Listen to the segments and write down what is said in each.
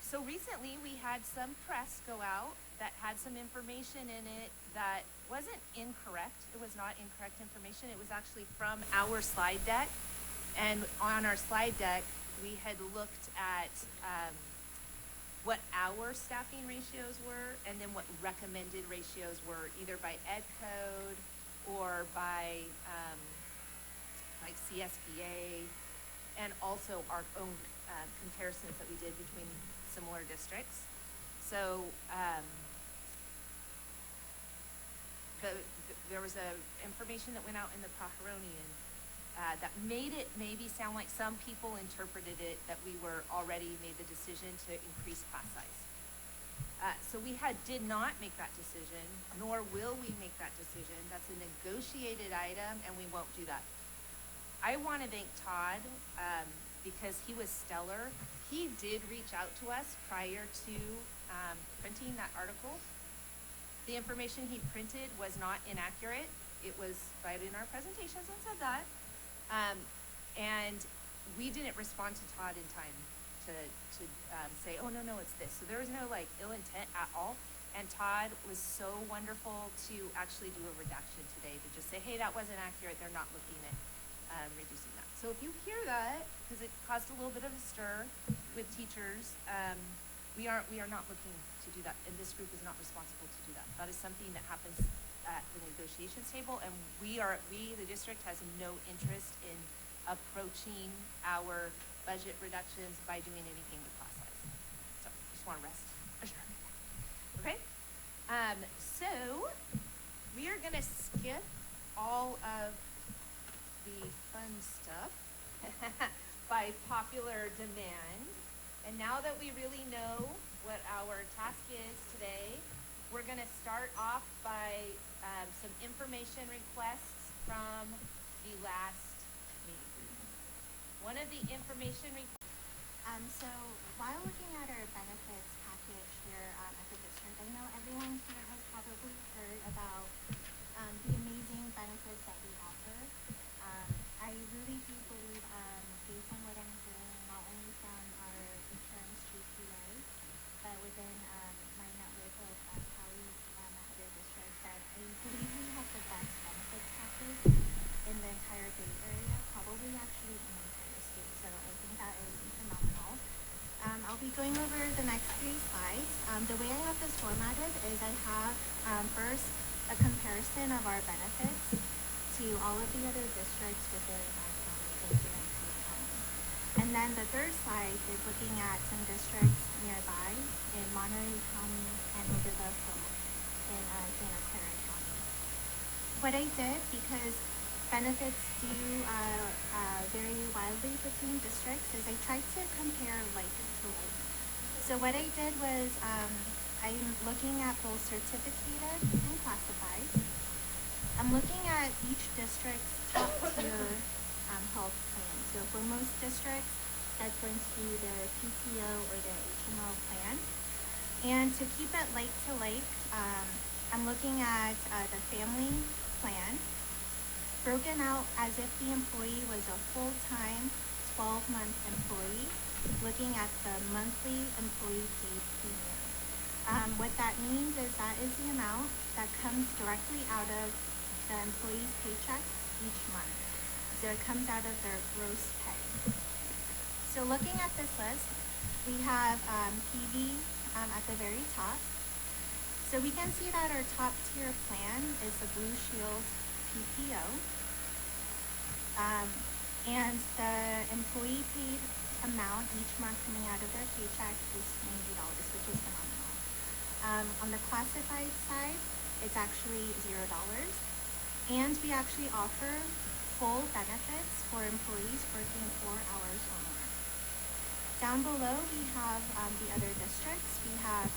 So recently we had some press go out that had some information in it that wasn't incorrect. It was not incorrect information. It was actually from our slide deck. And on our slide deck, we had looked at what our staffing ratios were and then what recommended ratios were, either by ed code or by like CSBA, and also our own comparisons that we did between similar districts. So there was information that went out in the Pajaronian that made it maybe sound like some people interpreted it that we were already made the decision to increase class size. So we did not make that decision, nor will we make that decision. That's a negotiated item, and we won't do that. I want to thank Todd because he was stellar. He did reach out to us prior to printing that article. The information he printed was not inaccurate. It was right in our presentations and said that. And we didn't respond to Todd in time to say, oh, no, it's this. So there was no like ill intent at all. And Todd was so wonderful to actually do a redaction today to just say, hey, that wasn't accurate. They're not looking at reducing that. So if you hear that, because it caused a little bit of a stir with teachers, we are not looking to do that, and this group is not responsible to do that. That is something that happens at the negotiations table, and the district has no interest in approaching our budget reductions by doing anything with class size. So just want to rest assured. Okay? So we are going to skip all of the fun stuff by popular demand. And now that we really know what our task is today, we're going to start off by some information requests from the last meeting. One of the information requests. So while looking at our benefits package here at the district, I know everyone here has probably heard about the amazing benefits that we offer. I really do believe, based on what I'm hearing, not only from our insurance GPA, but within my network of colleagues at other districts, that I believe we have the best benefits package in the entire Bay Area, probably actually in the entire state. So I think that is phenomenal. I'll be going over the next 3 slides. The way I have this formatted is I have first a comparison of our benefits to all of the other districts within our county, County. And then the third slide is looking at some districts nearby in Monterey County and Oglala Hills in Santa Clara County. What I did, because benefits do vary wildly between districts, is I tried to compare like to like. So what I did was I'm looking at both certificated and classified. I'm looking at each district's top tier health plan. So for most districts, that's going to be their PPO or their HMO plan. And to keep it like to like, I'm looking at the family plan, broken out as if the employee was a full-time 12-month employee, looking at the monthly employee paid premium. What that means is that is the amount that comes directly out of the employee's paycheck each month. So it comes out of their gross pay. So looking at this list, we have PV at the very top. So we can see that our top tier plan is the Blue Shield PPO. And the employee paid amount each month coming out of their paycheck is $90, which is phenomenal. On the classified side, it's actually $0. And we actually offer full benefits for employees working 4 hours or more. Down below, we have the other districts. We have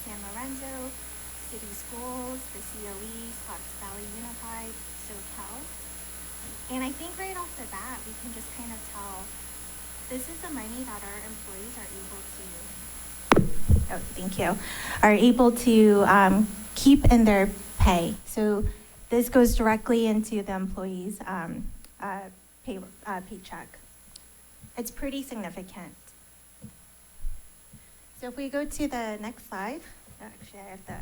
San Lorenzo, City Schools, the COE, Scotts Valley Unified, SoCal. And I think right off the bat, we can just kind of tell this is the money that our employees are able to, are able to keep in their pay. So this goes directly into the employee's paycheck. It's pretty significant. So if we go to the next slide, actually I have the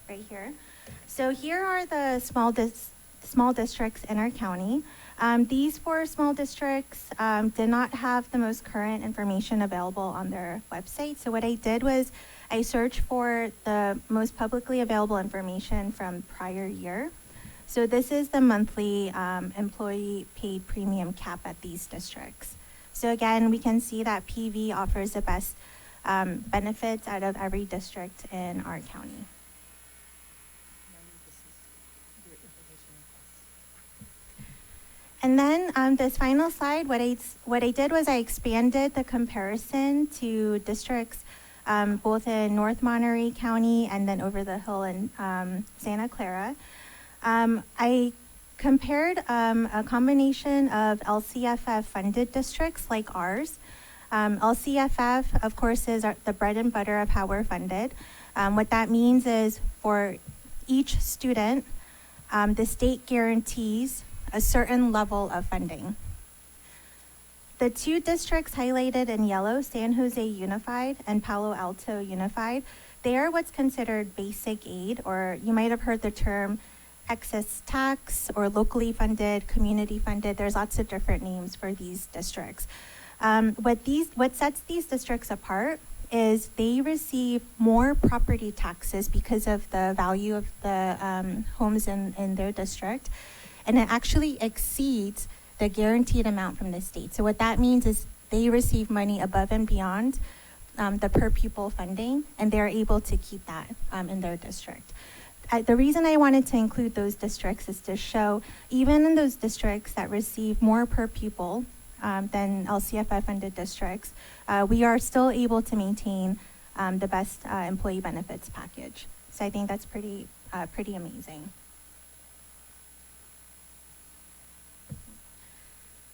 right here. So here are the small districts in our county. These 4 small districts did not have the most current information available on their website. So what I did was I searched for the most publicly available information from prior year. So this is the monthly employee paid premium cap at these districts. So again, we can see that PV offers the best benefits out of every district in our county. And then this final slide, what I did was I expanded the comparison to districts both in North Monterey County and then over the hill in Santa Clara. I compared a combination of LCFF funded districts like ours. LCFF, of course, is the bread and butter of how we're funded. What that means is for each student, the state guarantees a certain level of funding. The 2 districts highlighted in yellow, San Jose Unified and Palo Alto Unified, they are what's considered basic aid, or you might have heard the term excess tax or locally funded, community funded. There's lots of different names for these districts. What sets these districts apart is they receive more property taxes because of the value of the homes in their district, and it actually exceeds the guaranteed amount from the state. So what that means is they receive money above and beyond the per pupil funding, and they're able to keep that in their district. The reason I wanted to include those districts is to show even in those districts that receive more per pupil than LCFF funded districts, we are still able to maintain the best employee benefits package. So I think that's pretty amazing.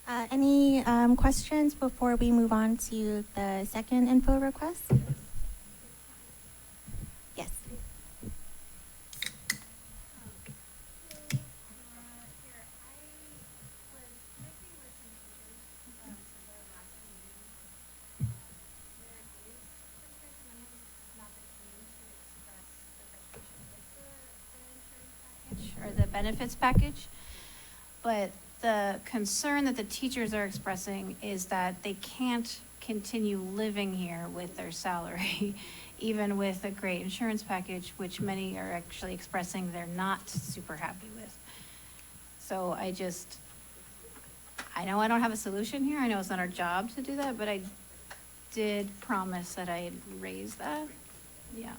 Any questions before we move on to the second info request? Yes. Or the benefits package, but the concern that the teachers are expressing is that they can't continue living here with their salary, even with a great insurance package, which many are actually expressing they're not super happy with. So I know I don't have a solution here. I know it's not our job to do that, but I did promise that I'd raise that. Yeah.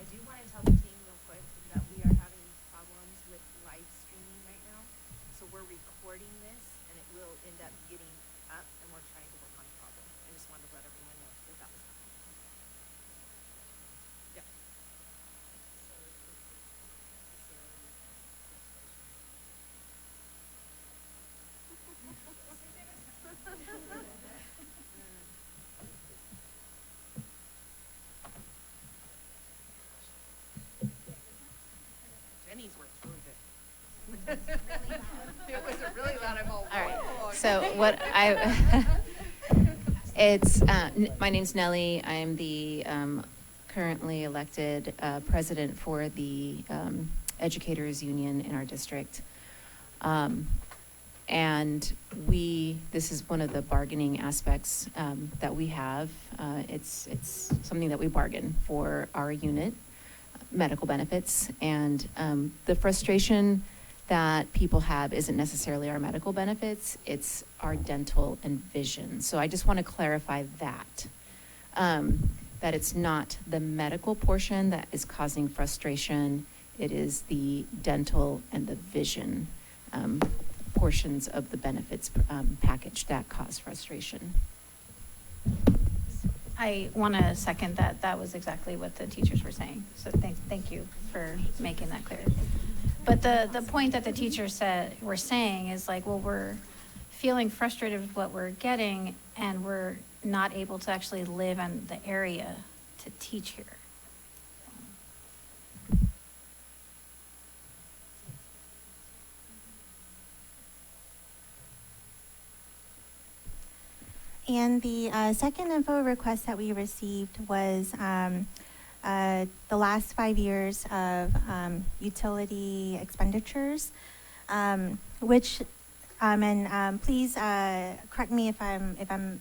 I do want to tell the team real quick that we are having problems with live streaming right now. So we're recording this and it will end up getting up and we're trying to work on the problem. I just wanted to let everyone know that that was happening. Yeah. Jenny's work's really good. It wasn't really loud. I'm all All right. whoa. So what my name's Nellie. I'm the currently elected president for the Educators Union in our district. And this is one of the bargaining aspects that we have. It's something that we bargain for our unit, medical benefits, and the frustration that people have isn't necessarily our medical benefits, it's our dental and vision. So I just want to clarify that it's not the medical portion that is causing frustration, it is the dental and the vision portions of the benefits package that cause frustration. I want to second that. That was exactly what the teachers were saying. So thank you for making that clear. But the point that the teachers were saying is like, well, we're feeling frustrated with what we're getting and we're not able to actually live in the area to teach here. And the second info request that we received was the last 5 years of utility expenditures, which and please correct me if I'm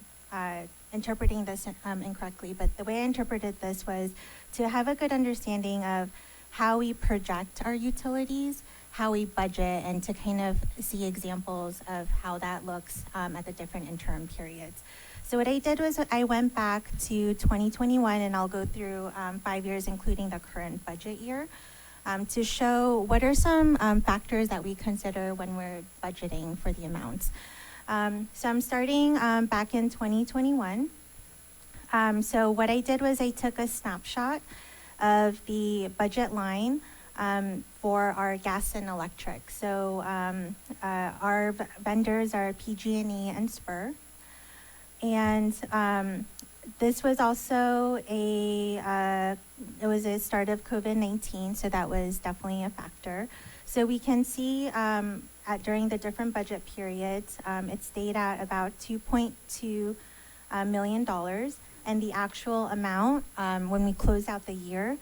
interpreting this incorrectly. But the way I interpreted this was to have a good understanding of how we project our utilities, how we budget, and to kind of see examples of how that looks at the different interim periods. So what I did was I went back to 2021, and I'll go through 5 years, including the current budget year, to show what are some factors that we consider when we're budgeting for the amounts. So I'm starting back in 2021. So what I did was I took a snapshot of the budget line for our gas and electric. So our vendors are PG&E and Spur. And this was also it was a start of COVID-19, so that was definitely a factor. So we can see during the different budget periods, it stayed at about $2.2 million, and the actual amount when we closed out the year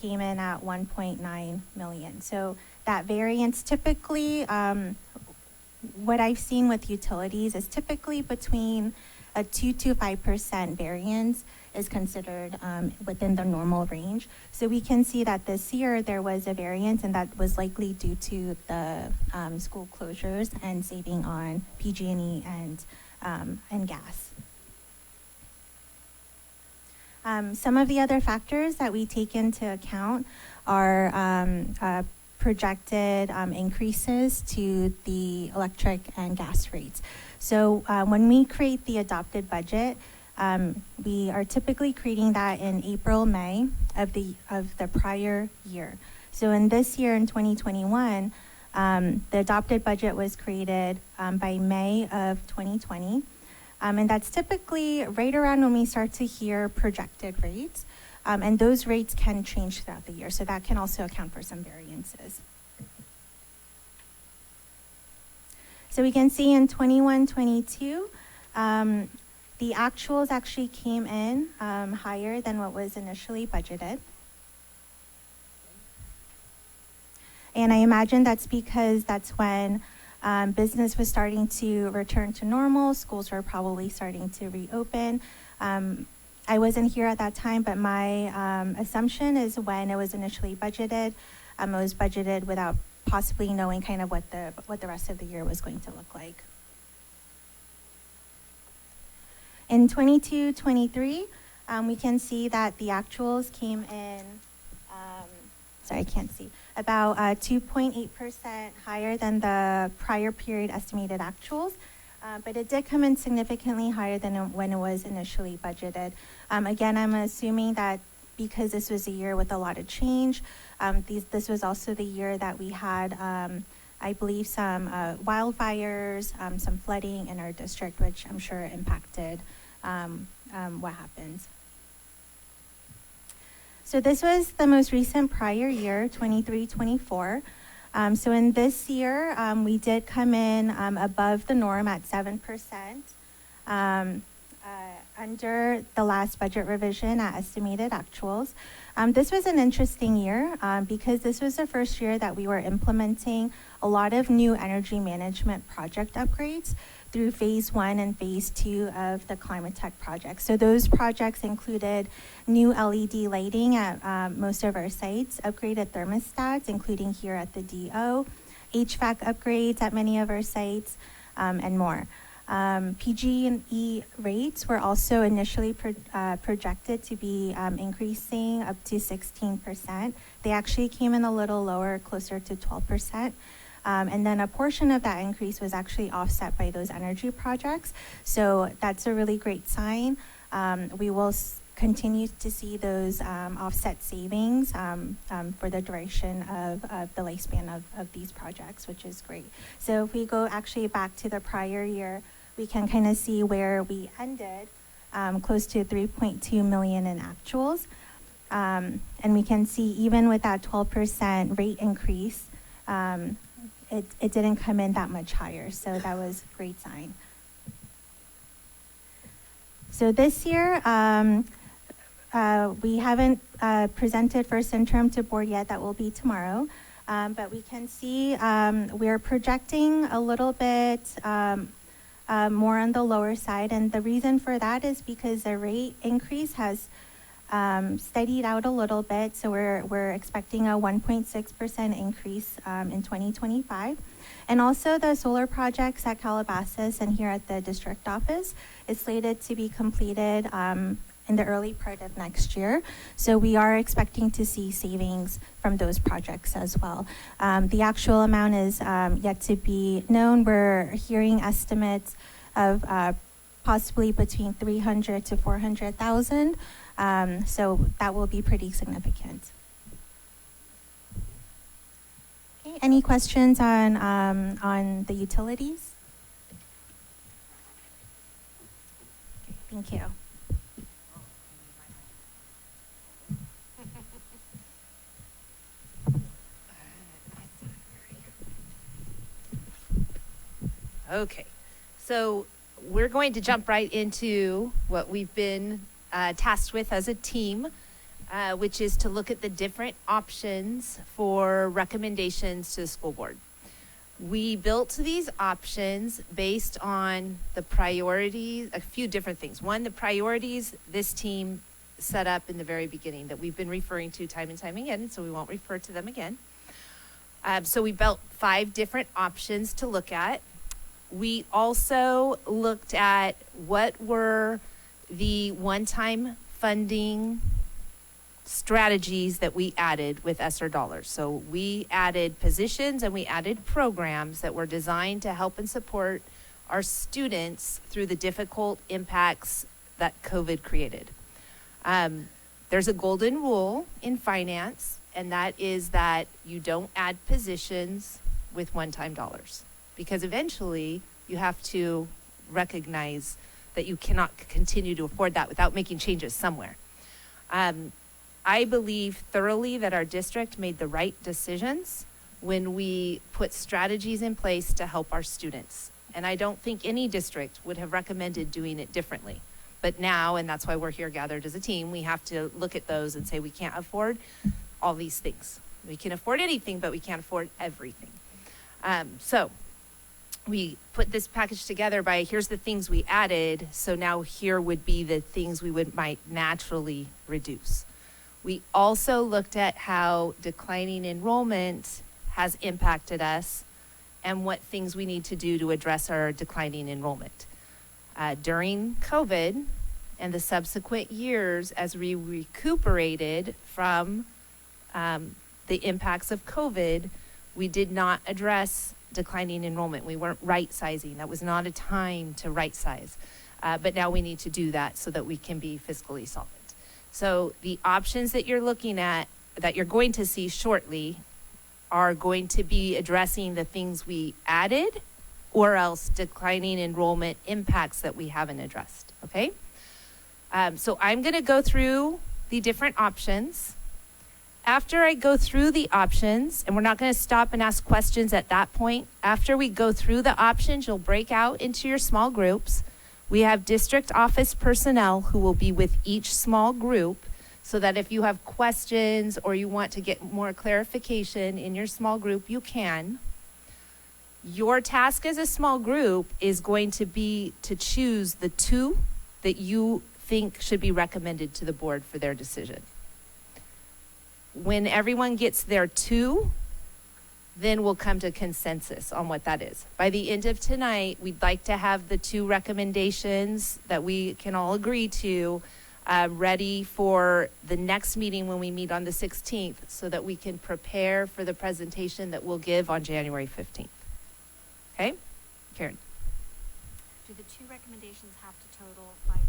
came in at 1.9 million. So that variance typically, what I've seen with utilities is typically between a 2 to 5% variance is considered within the normal range. So we can see that this year there was a variance, and that was likely due to the school closures and saving on PG&E and gas. Some of the other factors that we take into account are projected increases to the electric and gas rates. So when we create the adopted budget, we are typically creating that in April, May of the prior year. So in this year, in 2021, the adopted budget was created by May of 2020. And that's typically right around when we start to hear projected rates. And those rates can change throughout the year. So that can also account for some variances. So we can see in 21-22, the actuals actually came in higher than what was initially budgeted. And I imagine that's because that's when business was starting to return to normal. Schools were probably starting to reopen. I wasn't here at that time, but my assumption is when it was initially budgeted, it was budgeted without possibly knowing kind of what the rest of the year was going to look like. In 22-23, we can see that the actuals came in, sorry, I can't see, about 2.8% higher than the prior period estimated actuals. But it did come in significantly higher than when it was initially budgeted. Again, I'm assuming that because this was a year with a lot of change, this was also the year that we had, I believe, some wildfires, some flooding in our district, which I'm sure impacted what happens. So this was the most recent prior year, 23-24. So in this year, we did come in above the norm at 7%, under the last budget revision at estimated actuals. This was an interesting year because this was the first year that we were implementing a lot of new energy management project upgrades through phase 1 and phase 2 of the Climate Tech project. So those projects included new LED lighting at most of our sites, upgraded thermostats, including here at the DO, HVAC upgrades at many of our sites, and more. PG&E rates were also initially projected to be increasing up to 16%. They actually came in a little lower, closer to 12%. And then a portion of that increase was actually offset by those energy projects. So that's a really great sign. We will continue to see those offset savings for the duration of the lifespan of these projects, which is great. So if we go actually back to the prior year, we can kind of see where we ended, close to 3.2 million in actuals. And we can see even with that 12% rate increase, it didn't come in that much higher, so that was a great sign. So this year, we haven't presented first interim to board yet. That will be tomorrow. But we can see we're projecting a little bit more on the lower side. And the reason for that is because the rate increase has steadied out a little bit. So we're expecting a 1.6% increase in 2025. And also the solar projects at Calabasas and here at the district office is slated to be completed in the early part of next year. So we are expecting to see savings from those projects as well. The actual amount is yet to be known. We're hearing estimates of possibly between 300 to 400,000. So that will be pretty significant. Okay, any questions on the utilities? Thank you. Okay, so we're going to jump right into what we've been tasked with as a team, which is to look at the different options for recommendations to the school board. We built these options based on the priorities, a few different things. One, the priorities this team set up in the very beginning that we've been referring to time and time again, so we won't refer to them again. So we built 5 different options to look at. We also looked at what were the one-time funding strategies that we added with ESSER dollars. So we added positions and we added programs that were designed to help and support our students through the difficult impacts that COVID created. There's a golden rule in finance, and that is that you don't add positions with one-time dollars, because eventually you have to recognize that you cannot continue to afford that without making changes somewhere. I believe thoroughly that our district made the right decisions when we put strategies in place to help our students. And I don't think any district would have recommended doing it differently. But now, and that's why we're here gathered as a team, we have to look at those and say we can't afford all these things. We can afford anything, but we can't afford everything. So we put this package together by here's the things we added. So now here would be the things we might naturally reduce. We also looked at how declining enrollment has impacted us and what things we need to do to address our declining enrollment. During COVID and the subsequent years, as we recuperated from the impacts of COVID, we did not address declining enrollment. We weren't right-sizing. That was not a time to right-size. But now we need to do that so that we can be fiscally solvent. So the options that you're looking at, that you're going to see shortly, are going to be addressing the things we added or else declining enrollment impacts that we haven't addressed, okay? So I'm gonna go through the different options. After I go through the options, and we're not gonna stop and ask questions at that point, after we go through the options, you'll break out into your small groups. We have district office personnel who will be with each small group so that if you have questions or you want to get more clarification in your small group, you can. Your task as a small group is going to be to choose the 2 that you think should be recommended to the board for their decision. When everyone gets their 2, then we'll come to consensus on what that is. By the end of tonight, we'd like to have the 2 recommendations that we can all agree to ready for the next meeting when we meet on the 16th so that we can prepare for the presentation that we'll give on January 15th. Okay? Karen. Do the 2 recommendations have to total $5 million?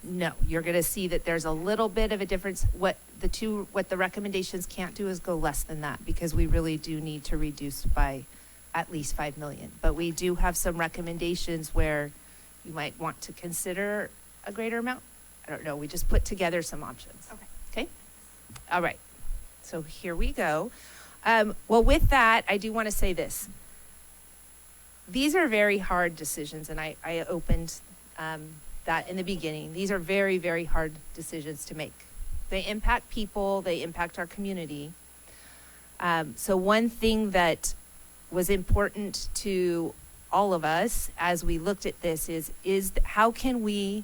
No, you're going to see that there's a little bit of a difference. What the recommendations can't do is go less than that, because we really do need to reduce by at least $5 million. But we do have some recommendations where you might want to consider a greater amount. I don't know. We just put together some options. Okay? All right. So here we go. Well, with that, I do want to say this. These are very hard decisions, and I opened that in the beginning. These are very, very hard decisions to make. They impact people, they impact our community. So one thing that was important to all of us as we looked at this is how can we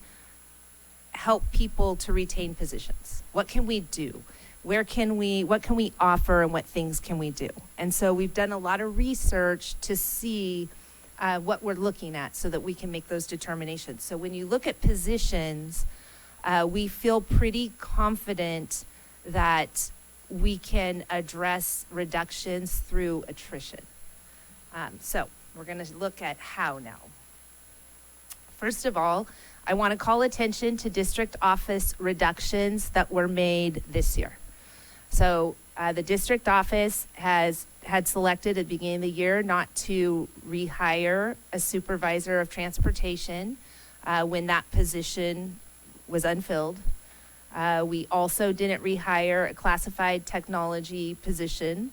help people to retain positions? What can we do? What can we offer, and what things can we do? And so we've done a lot of research to see what we're looking at so that we can make those determinations. So when you look at positions, we feel pretty confident that we can address reductions through attrition. So we're going to look at how now. First of all, I want to call attention to district office reductions that were made this year. So the district office had selected at the beginning of the year not to rehire a supervisor of transportation when that position was unfilled. We also didn't rehire a classified technology position.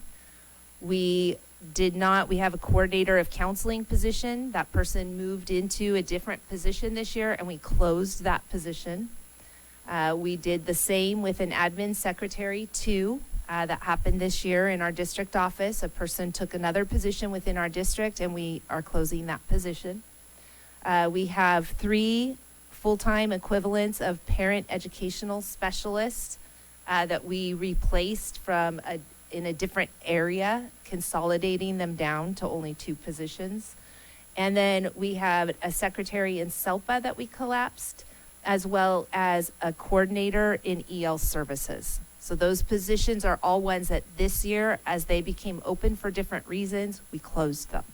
We have a coordinator of counseling position. That person moved into a different position this year, and we closed that position. We did the same with an admin secretary too. That happened this year in our district office. A person took another position within our district, and we are closing that position. We have 3 full-time equivalents of parent educational specialists that we replaced in a different area, consolidating them down to only 2 positions. And then we have a secretary in SELPA that we collapsed, as well as a coordinator in EL services. So those positions are all ones that this year, as they became open for different reasons, we closed them.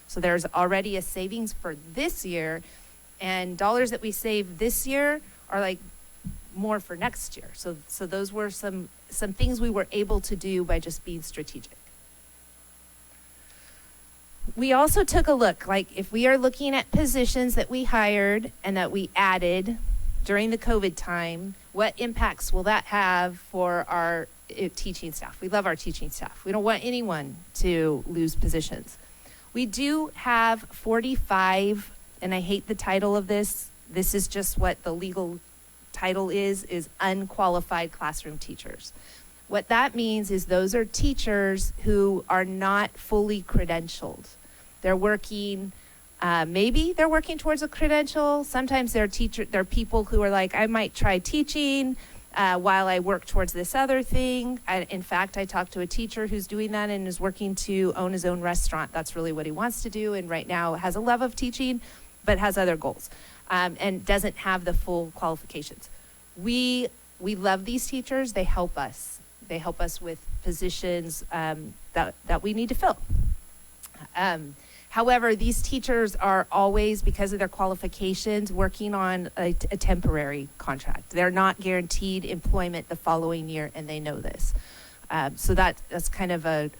So there's already a savings for this year, and dollars that we save this year are like more for next year. So those were some things we were able to do by just being strategic. We also took a look, like if we are looking at positions that we hired and that we added during the COVID time, what impacts will that have for our teaching staff? We love our teaching staff. We don't want anyone to lose positions. We do have 45, and I hate the title of this. This is just what the legal title is unqualified classroom teachers. What that means is those are teachers who are not fully credentialed. They're working, maybe they're working towards a credential. Sometimes they're people who are like, I might try teaching while I work towards this other thing. In fact, I talked to a teacher who's doing that and is working to own his own restaurant. That's really what he wants to do, and right now has a love of teaching, but has other goals, and doesn't have the full qualifications. We love these teachers. They help us. They help us with positions that we need to fill. However, these teachers are always, because of their qualifications, working on a temporary contract. They're not guaranteed employment the following year, and they know this. So that's kind of a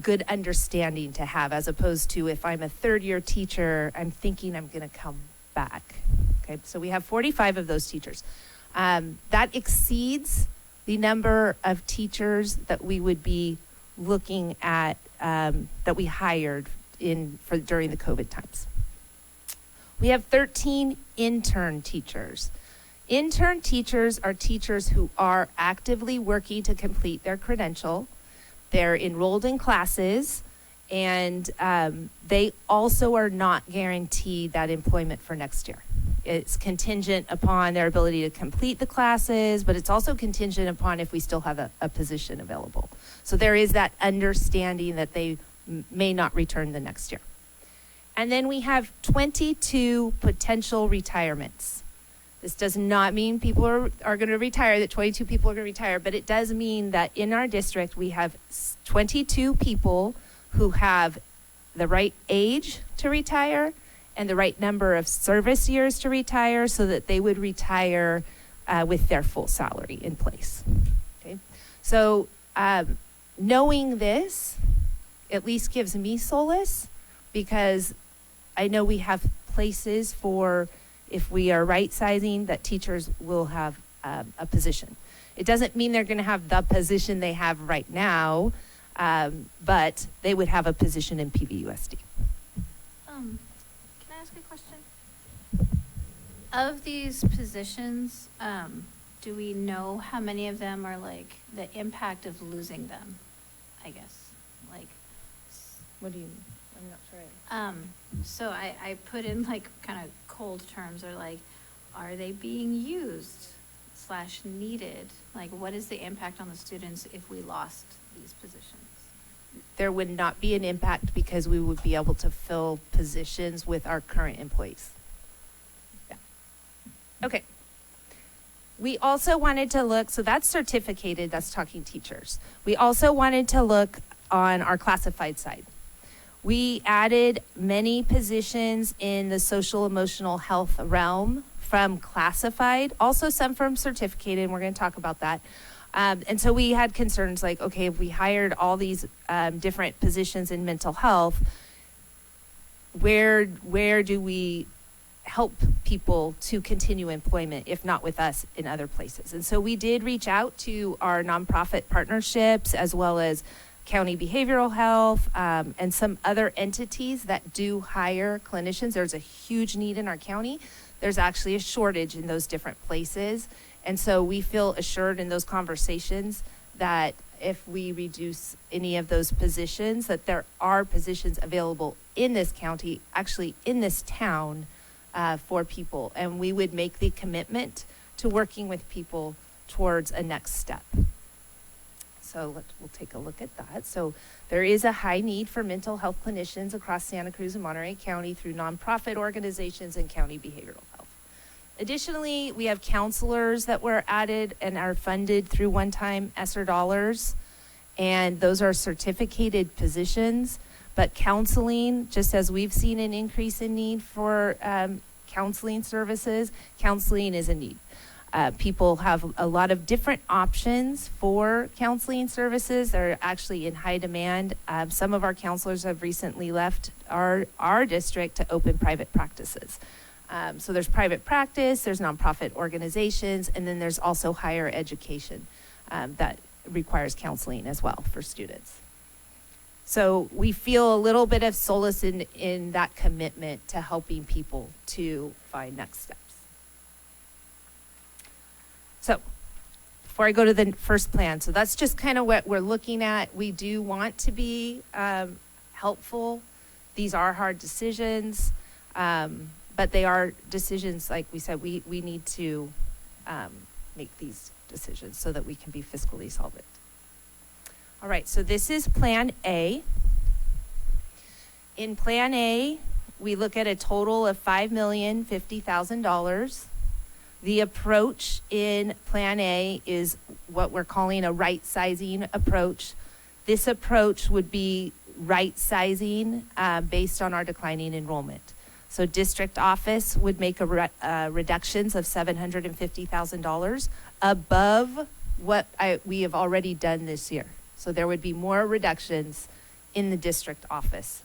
good understanding to have, as opposed to if I'm a third-year teacher, I'm thinking I'm going to come back. Okay, so we have 45 of those teachers. That exceeds the number of teachers that we would be looking at that we hired during the COVID times. We have 13 intern teachers. Intern teachers are teachers who are actively working to complete their credential. They're enrolled in classes, and they also are not guaranteed that employment for next year. It's contingent upon their ability to complete the classes, but it's also contingent upon if we still have a position available. So there is that understanding that they may not return the next year. And then we have 22 potential retirements. This does not mean people are going to retire, that 22 people are going to retire, but it does mean that in our district we have 22 people who have the right age to retire and the right number of service years to retire, so that they would retire with their full salary in place. Okay, so knowing this at least gives me solace, because I know we have places for, if we are right sizing, that teachers will have a position. It doesn't mean they're going to have the position they have right now, but they would have a position in PVUSD. Can I ask a question Of these positions, do we know how many of them are like the impact of losing them, I guess? Like, What do you, I'm not sure. so I put in like kind of cold terms, or like, are they being used / needed? Like, what is the impact on the students if we lost these positions? There would not be an impact because we would be able to fill positions with our current employees. Yeah. Okay. We also wanted to look, so that's certificated, that's talking teachers. We also wanted to look on our classified side. We added many positions in the social emotional health realm from classified, also some from certificated, and we're going to talk about that. And so we had concerns like, okay, if we hired all these different positions in mental health, where do we help people to continue employment, if not with us, in other places? And so we did reach out to our nonprofit partnerships as well as county behavioral health and some other entities that do hire clinicians. There's a huge need in our county. There's actually a shortage in those different places. And so we feel assured in those conversations that if we reduce any of those positions, that there are positions available in this county, actually in this town, for people. And we would make the commitment to working with people towards a next step. So we'll take a look at that. So there is a high need for mental health clinicians across Santa Cruz and Monterey County through nonprofit organizations and county behavioral health. Additionally, we have counselors that were added and are funded through one-time ESSER dollars, and those are certificated positions. But counseling, just as we've seen an increase in need for counseling services, counseling is a need. People have a lot of different options for counseling services. They're actually in high demand. Some of our counselors have recently left our district to open private practices. So there's private practice, there's nonprofit organizations, and then there's also higher education that requires counseling as well for students. So we feel a little bit of solace in that commitment to helping people to find next steps. So before I go to the first plan, so that's just kind of what we're looking at. We do want to be helpful. These are hard decisions, but they are decisions, like we said, we need to make these decisions so that we can be fiscally solvent. All right, so this is Plan A. In Plan A, we look at a total of $5,050,000. The approach in Plan A is what we're calling a right-sizing approach. This approach would be right-sizing based on our declining enrollment. So district office would make reductions of $750,000 above what we have already done this year. So there would be more reductions in the district office.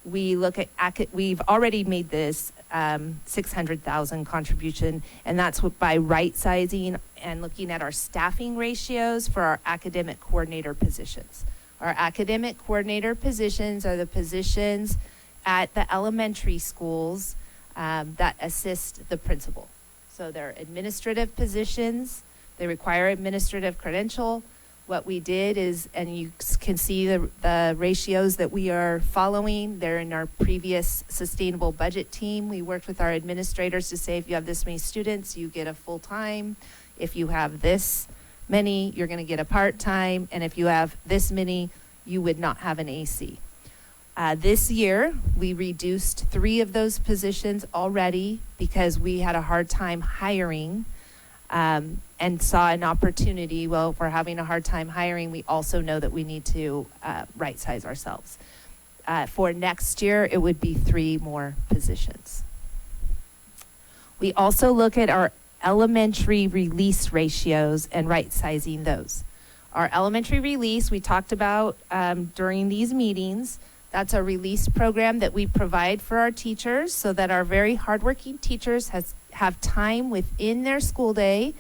We look at, we've already made this $600,000 contribution, and that's by right sizing and looking at our staffing ratios for our academic coordinator positions. Our academic coordinator positions are the positions at the elementary schools that assist the principal. So they're administrative positions. They require administrative credential. What we did is, and you can see the ratios that we are following. They're in our previous sustainable budget team. We worked with our administrators to say, if you have this many students, you get a full-time. If you have this many, you're going to get a part-time. And if you have this many, you would not have an AC. This year, we reduced 3 of those positions already because we had a hard time hiring. And saw an opportunity. Well, if we're having a hard time hiring, we also know that we need to right size ourselves. For next year, it would be 3 more positions. We also look at our elementary release ratios and right sizing those. Our elementary release, we talked about during these meetings. That's a release program that we provide for our teachers so that our very hardworking teachers have time within their school day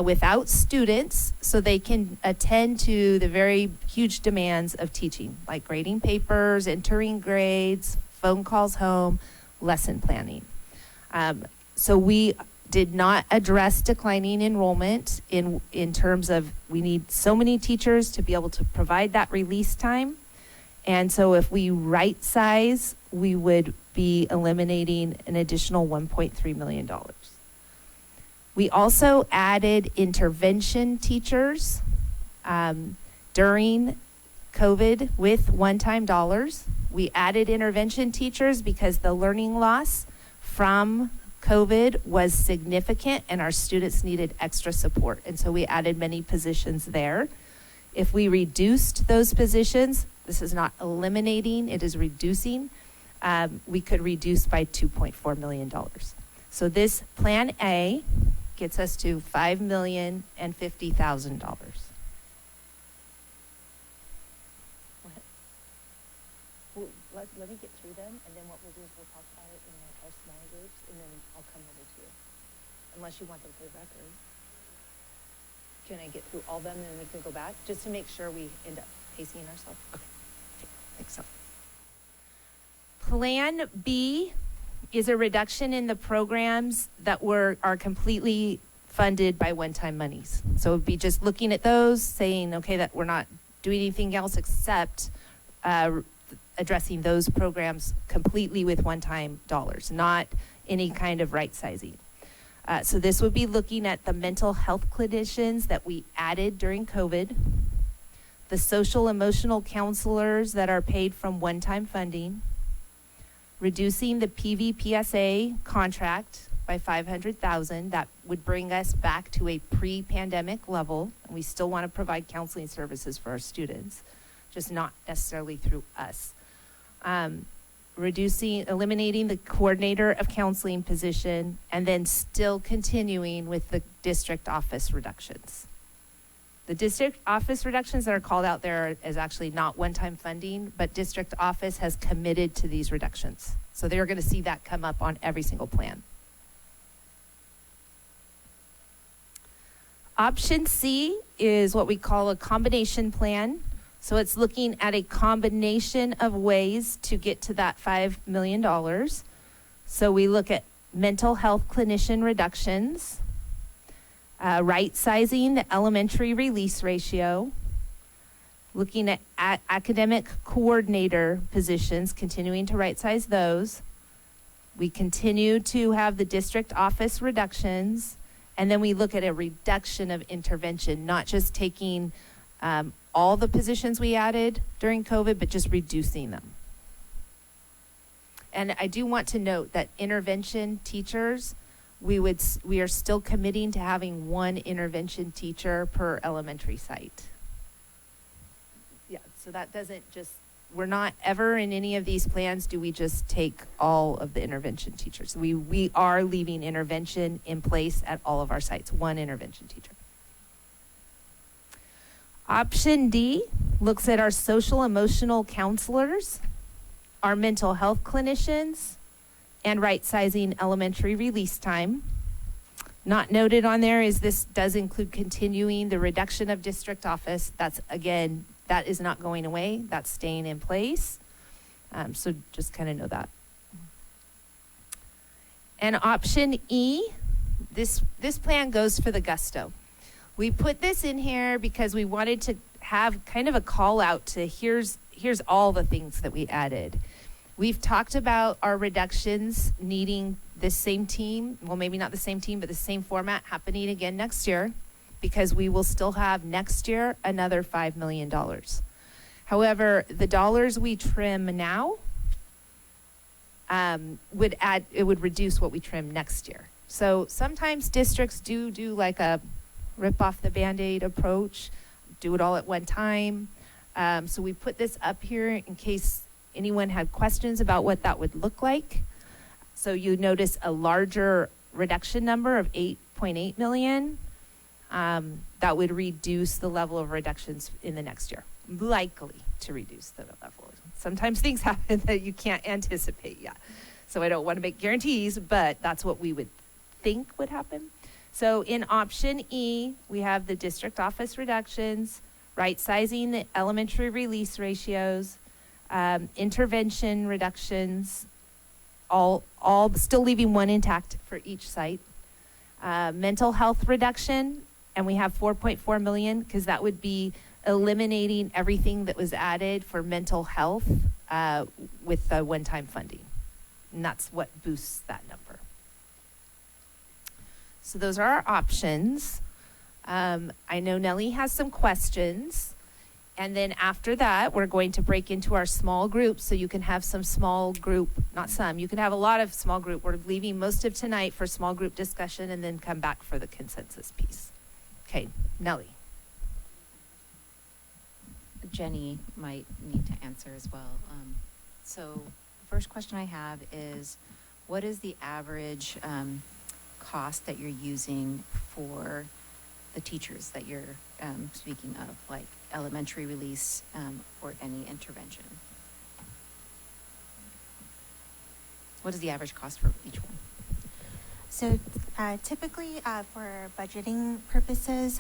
without students so they can attend to the very huge demands of teaching, like grading papers, entering grades, phone calls home, lesson planning. So we did not address declining enrollment in terms of we need so many teachers to be able to provide that release time. And so if we right size, we would be eliminating an additional $1.3 million. We also added intervention teachers during COVID with one-time dollars. We added intervention teachers because the learning loss from COVID was significant and our students needed extra support. And so we added many positions there. If we reduced those positions, this is not eliminating, it is reducing, we could reduce by $2.4 million. So this Plan A gets us to $5,050,000. Let me get through them, and then what we'll do is we'll talk about it in our small groups, and then I'll come over to you. Unless you want them for the record. Can I get through all of them, and then we can go back, just to make sure we end up pacing ourselves? Okay, thanks so. Plan B is a reduction in the programs that are completely funded by one-time monies. So it'd be just looking at those, saying, okay, that we're not doing anything else except addressing those programs completely with one-time dollars, not any kind of right sizing. So this would be looking at the mental health clinicians that we added during COVID, the social emotional counselors that are paid from one-time funding, reducing the PVPSA contract by $500,000. That would bring us back to a pre-pandemic level. And we still want to provide counseling services for our students, just not necessarily through us. Eliminating the coordinator of counseling position, and then still continuing with the district office reductions. The district office reductions that are called out there is actually not one-time funding, but district office has committed to these reductions. So they're going to see that come up on every single plan. Option C is what we call a combination plan. So it's looking at a combination of ways to get to that $5 million. So we look at mental health clinician reductions, right sizing the elementary release ratio, looking at academic coordinator positions, continuing to right size those. We continue to have the district office reductions, and then we look at a reduction of intervention, not just taking all the positions we added during COVID, but just reducing them. And I do want to note that intervention teachers, we are still committing to having one intervention teacher per elementary site. Yeah, so that doesn't just, we're not ever in any of these plans do we just take all of the intervention teachers. We are leaving intervention in place at all of our sites, one intervention teacher. Option D looks at our social emotional counselors, our mental health clinicians, and right sizing elementary release time. Not noted on there is this does include continuing the reduction of district office. That's, again, that is not going away. That's staying in place. So just kind of know that. And option E, this plan goes for the gusto. We put this in here because we wanted to have kind of a call out to here's all the things that we added. We've talked about our reductions needing the same team, well, maybe not the same team, but the same format happening again next year, because we will still have next year another $5 million. However, the dollars we trim now would reduce what we trim next year. So sometimes districts do like a rip off the Band-Aid approach, do it all at one time. So we put this up here in case anyone had questions about what that would look like. So you notice a larger reduction number of 8.8 million. That would reduce the level of reductions in the next year, likely to reduce the level. Sometimes things happen that you can't anticipate yet. So I don't want to make guarantees, but that's what we would think would happen. So in option E, we have the district office reductions, right sizing the elementary release ratios, intervention reductions, all still leaving one intact for each site. Mental health reduction, and we have 4.4 million because that would be eliminating everything that was added for mental health with the one-time funding. And that's what boosts that number. So those are our options. I know Nellie has some questions. And then after that, we're going to break into our small groups so you can have some small group, not some, you can have a lot of small group. We're leaving most of tonight for small group discussion and then come back for the consensus piece. Okay, Nellie. Jenny might need to answer as well. So the first question I have is, what is the average cost that you're using for the teachers that you're speaking of, like elementary release or any intervention? What is the average cost for each one? So typically for budgeting purposes,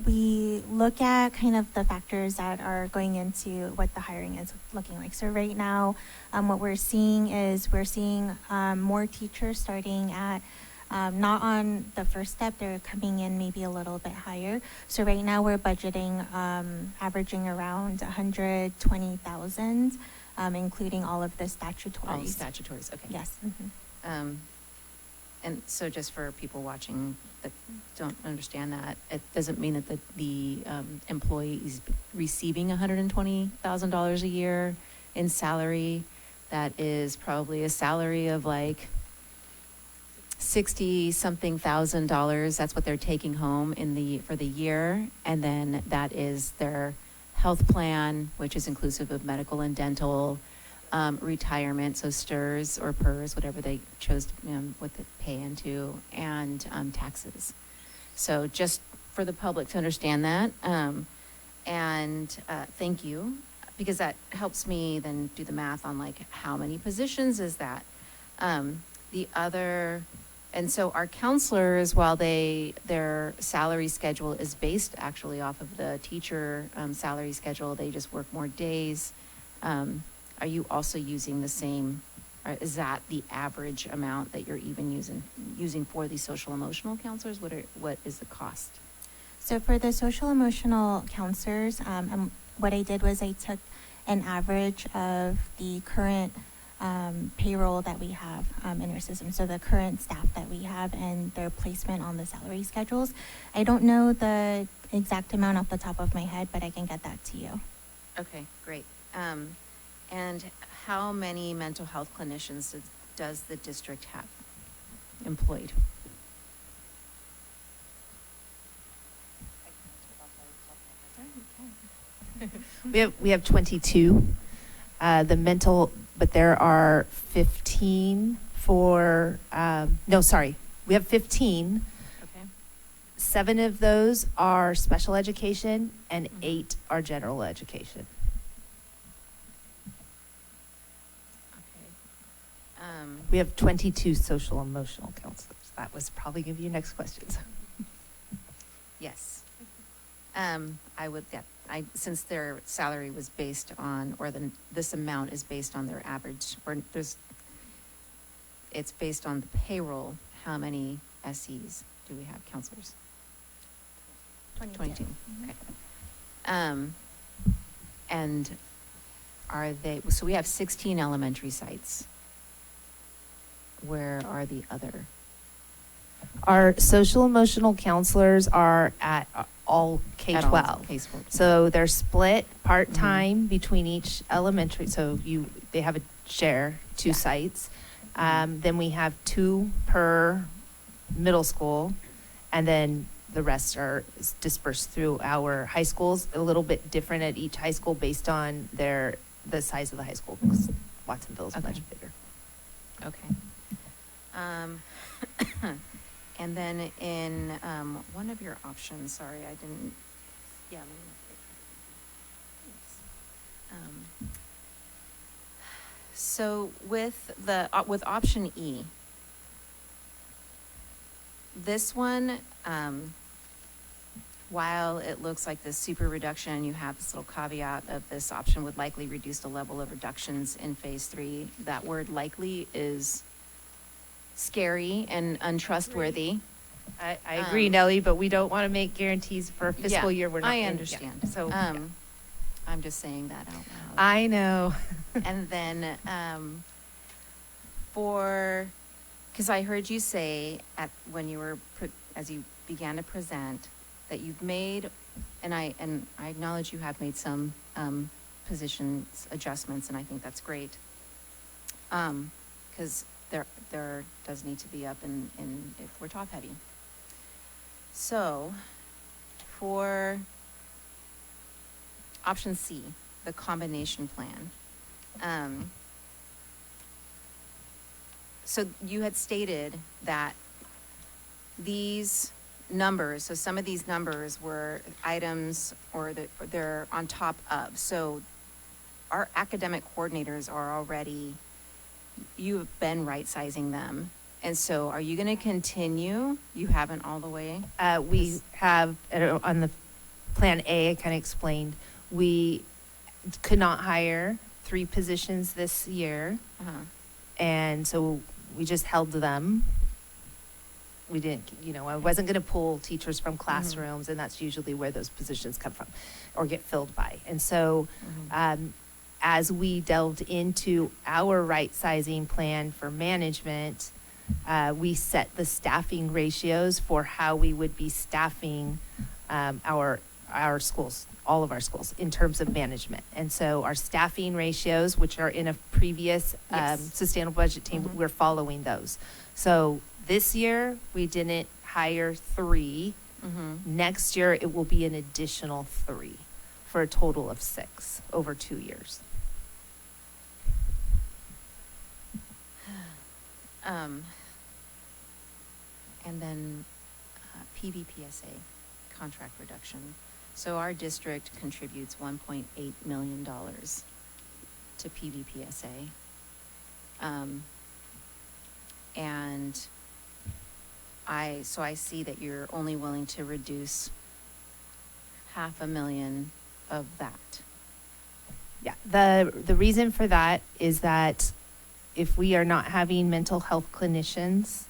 we look at kind of the factors that are going into what the hiring is looking like. So right now, what we're seeing is more teachers starting at not on the first step, they're coming in maybe a little bit higher. So right now we're budgeting averaging around 120,000, including all of the statutories. All statutories, okay. Yes. Mm-hmm. And so just for people watching that don't understand that, it doesn't mean that the employee is receiving $120,000 a year in salary. That is probably a salary of like $60-something thousand. That's what they're taking home for the year. And then that is their health plan, which is inclusive of medical and dental, retirement, so STRS or PERS, whatever they chose to, what they pay into, and taxes. So just for the public to understand that, thank you, because that helps me then do the math on like how many positions is that. And so our counselors, while their salary schedule is based actually off of the teacher salary schedule, they just work more days. Are you also using the same, or is that the average amount that you're even using for these social emotional counselors? What is the cost? So for the social emotional counselors, what I did was I took an average of the current payroll that we have in our system. So the current staff that we have and their placement on the salary schedules. I don't know the exact amount off the top of my head, but I can get that to you. Okay, great. And how many mental health clinicians does the district have employed? We have 22. But there are 15 for, we have 15. Okay. 7 of those are special education and 8 are general education. Okay. We have 22 social emotional counselors. That was probably going to be your next questions. Yes. Since their salary was based on, or this amount is based on their average, it's based on the payroll, how many SEs do we have, counselors? 22. Mm-hmm. Okay. And so we have 16 elementary sites. Where are the other? Our social emotional counselors are at all K-12. So they're split part-time between each elementary. So they have a share, 2 sites. Then we have 2 per middle school. And then the rest are dispersed through our high schools, a little bit different at each high school based on the size of the high school, because Watsonville is much bigger. Okay. And then in one of your options, sorry, I didn't, yeah. So with option E, this one, while it looks like this super reduction, you have this little caveat of this option would likely reduce the level of reductions in phase 3. That word likely is scary and untrustworthy. I agree, Nellie, but we don't want to make guarantees for a Yeah, fiscal year we're not I in. understand. Yeah. So, yeah. I'm just saying that out loud. I know. And then because I heard you say when you were as you began to present that you've made, and I acknowledge you have made some positions adjustments, and I think that's great. Because there does need to be up in if we're top heavy. So for option C, the combination plan. So you had stated that these numbers, so some of these numbers were items they're on top of. So our academic coordinators are already, you have been right-sizing them. And so are you going to continue? You haven't all the way? We have, on the Plan A, I kind of explained, we could not hire 3 positions this year. And so we just held them. We didn't, I wasn't going to pull teachers from classrooms, and that's usually where those positions come from or get filled by. And so as we delved into our right-sizing plan for management, we set the staffing ratios for how we would be staffing our schools, all of our schools, in terms of management. And so our staffing ratios, which are in a previous sustainable budget team, we're following those. So this year, we didn't hire 3. Next year, it will be an additional 3 for a total of 6 over 2 years. And then PVPSA, contract reduction. So our district contributes $1.8 million to PVPSA. And I see that you're only willing to reduce $500,000 of that. Yeah, the reason for that is that if we are not having mental health clinicians,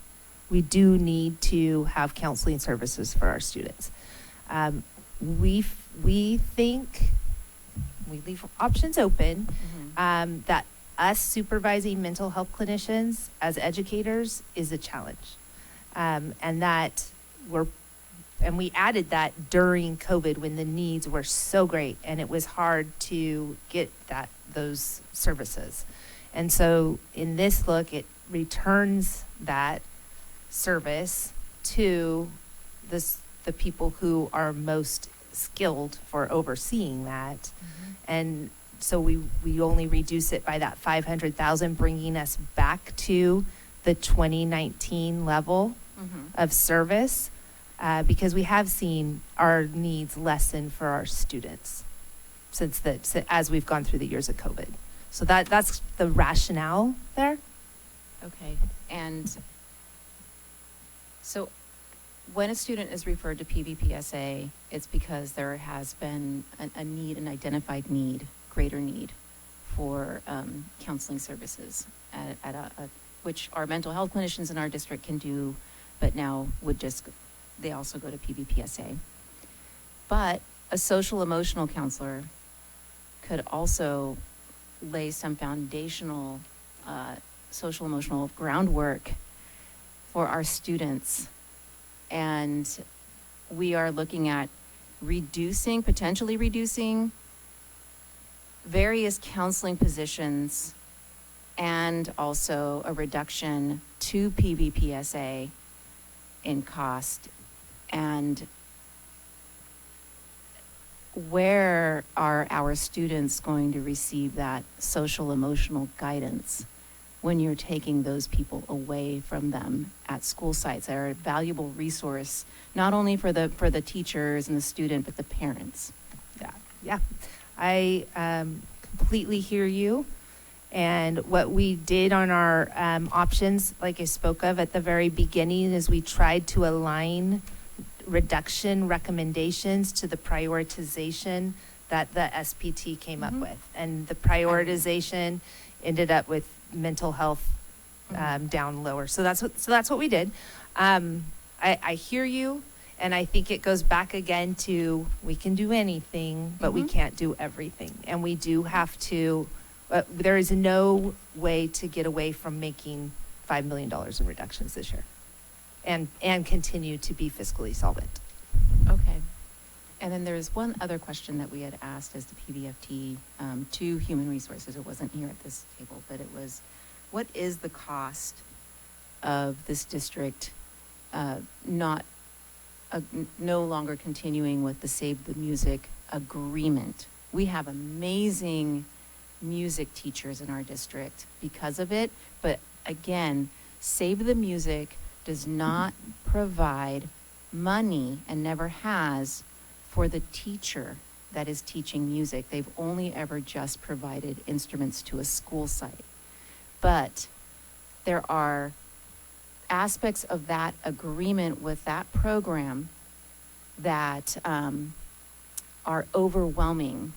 we do need to have counseling services for our students. We think, we leave options open, that us supervising mental health clinicians as educators is a challenge. And that we added that during COVID when the needs were so great and it was hard to get those services. And so in this look, it returns that service to the people who are most skilled for overseeing that. And so we only reduce it by that 500,000, bringing us back to the 2019 level of service, because we have seen our needs lessen for our students as we've gone through the years of COVID. So that's the rationale there. Okay. And so when a student is referred to PVPSA, it's because there has been a need, an identified need, greater need for counseling services which our mental health clinicians in our district can do, but now they also go to PVPSA. But a social emotional counselor could also lay some foundational social emotional groundwork for our students. And we are looking at potentially reducing various counseling positions and also a reduction to PVPSA in cost. And where are our students going to receive that social emotional guidance when you're taking those people away from them at school sites? They're a valuable resource, not only for the teachers and the student, but the parents. Yeah. I completely hear you. And what we did on our options, like I spoke of at the very beginning, is we tried to align reduction recommendations to the prioritization that the SPT came up Mhm. with. And the prioritization ended up with mental health down lower. So that's what we did. I hear you, and I think it goes back again to we can do anything, but we Mhm. can't do everything. And we do have to, there is no way to get away from making $5 million in reductions this year and continue to be fiscally solvent. Okay. And then there's one other question that we had asked as the PVFT to Human Resources. It wasn't here at this table, but it was, what is the cost of this district no longer continuing with the Save the Music agreement? We have amazing music teachers in our district because of it, but again, Save the Music does not provide money and never has for the teacher that is teaching music. They've only ever just provided instruments to a school site. But there are aspects of that agreement with that program that are overwhelming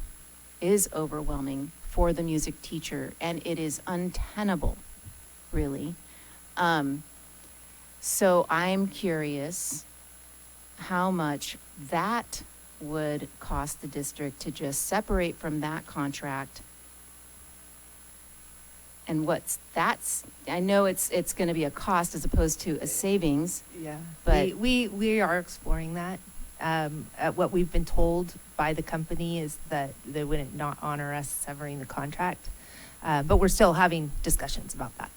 for the music teacher, and it is untenable, really. So I'm curious how much that would cost the district to just separate from that contract. And I know it's going to be a cost as opposed to a savings. Yeah, But- we are exploring that. What we've been told by the company is that they wouldn't not honor us severing the contract, but we're still having discussions about that.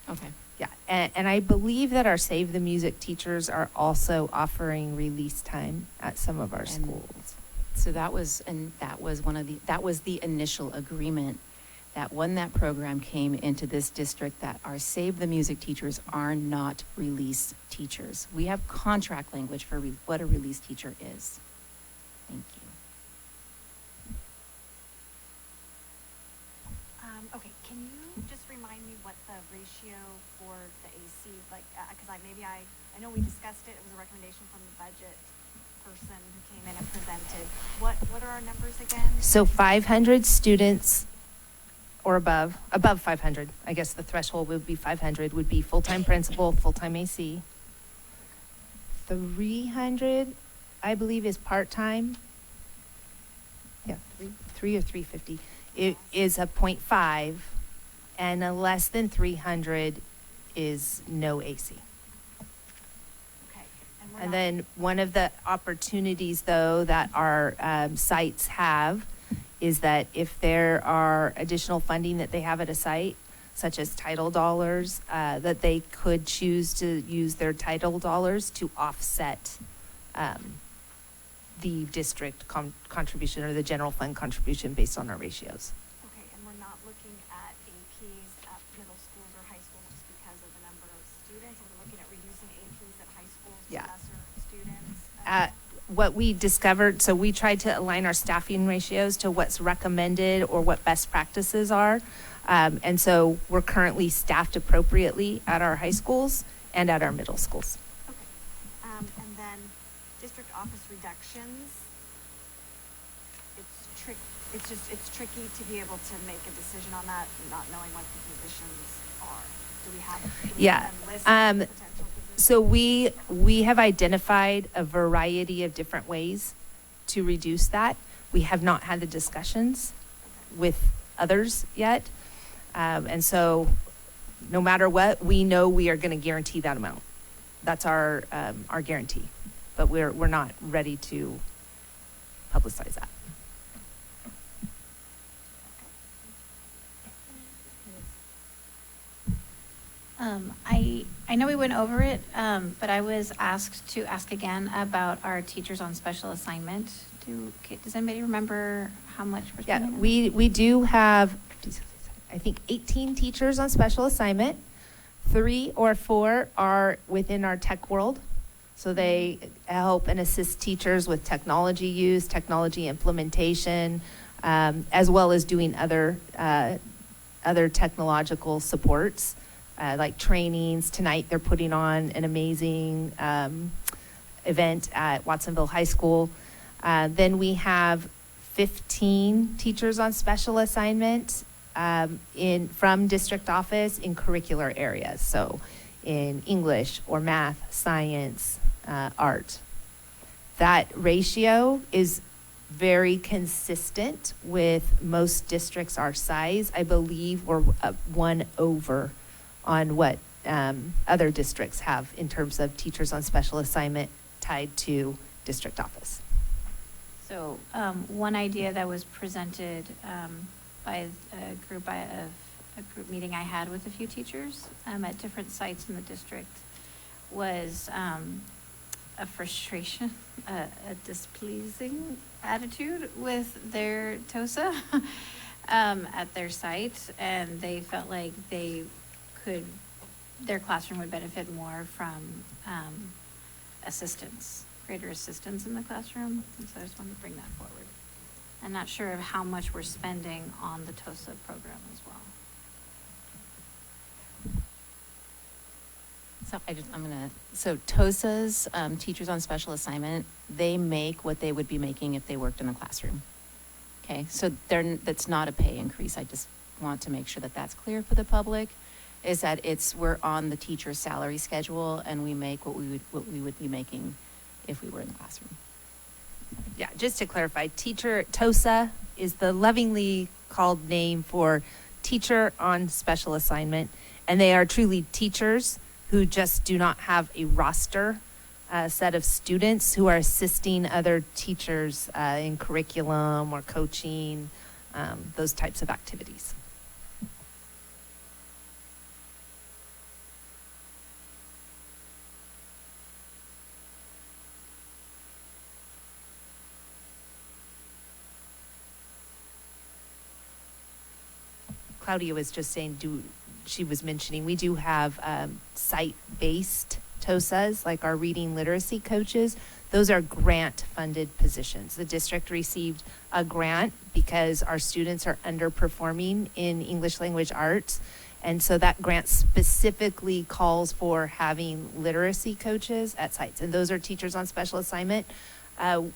Okay. Yeah, and I believe that our Save the Music teachers are also offering release time at some of our And- schools. So that was the initial agreement, that when that program came into this district, that our Save the Music teachers are not release teachers. We have contract language for what a release teacher is. Thank you. Okay, can you just remind me what the ratio for the AC, like, because I know we discussed it, it was a recommendation from the budget person who came in and presented. What are our numbers again? So 500 students or above 500, I guess the threshold would be 500, would be full-time principal, full-time AC. 300, I believe, is part-time. Yeah, three or 350. It is a 0.5, and a less than 300 is no AC. Okay. we're And not- then one of the opportunities, though, that our sites have is that if there are additional funding that they have at a site, such as title dollars, that they could choose to use their title dollars to offset the district contribution or the general fund contribution based on our ratios. Okay, and we're not looking at APs at middle schools or high schools just because of the number of students? We're looking at reducing APs at high schools with Yeah. lesser students? What we discovered, so we tried to align our staffing ratios to what's recommended or what best practices are. And so we're currently staffed appropriately at our high schools and at our middle schools. Okay, and then district office reductions. It's tricky to be able to make a decision on that, not knowing what the positions are. Do we have Yeah, them listed, potential positions? So we have identified a variety of different ways to reduce that. We have not had the discussions with others yet. And so no matter what, we know we are going to guarantee that amount. That's our guarantee, but we're not ready to publicize that. I know we went over it, but I was asked to ask again about our teachers on special assignment. Does anybody remember how much? we're Yeah, spending on we do have, I think, 18 teachers on special assignment. 3 or 4 are within our tech world. So they help and assist teachers with technology use, technology implementation, as well as doing other technological supports, like trainings. Tonight they're putting on an amazing event at Watsonville High School. Then we have 15 teachers on special assignment from district office in curricular areas. So in English or math, science, art. That ratio is very consistent with most districts our size. I believe we're 1 over on what other districts have in terms of teachers on special assignment tied to district office. So one idea that was presented by a group meeting I had with a few teachers at different sites in the district was a frustration, a displeasing attitude with their TOSA at their site, and they felt like their classroom would benefit more from assistance, greater assistance in the classroom. And so I just wanted to bring that forward. I'm not sure of how much we're spending on the TOSA program as well. So TOSA's, teachers on special assignment, they make what they would be making if they worked in the classroom. Okay, so that's not a pay increase. I just want to make sure that that's clear for the public, is that we're on the teacher's salary schedule and we make what we would be making if we were in the classroom. Yeah, just to clarify, TOSA is the lovingly called name for teacher on special assignment, and they are truly teachers who just do not have a roster set of students who are assisting other teachers in curriculum or coaching, those types of activities. Claudia was just saying, she was mentioning, we do have site-based TOSAs, like our reading literacy coaches. Those are grant-funded positions. The district received a grant because our students are underperforming in English language arts. And so that grant specifically calls for having literacy coaches at sites. And those are teachers on special assignment.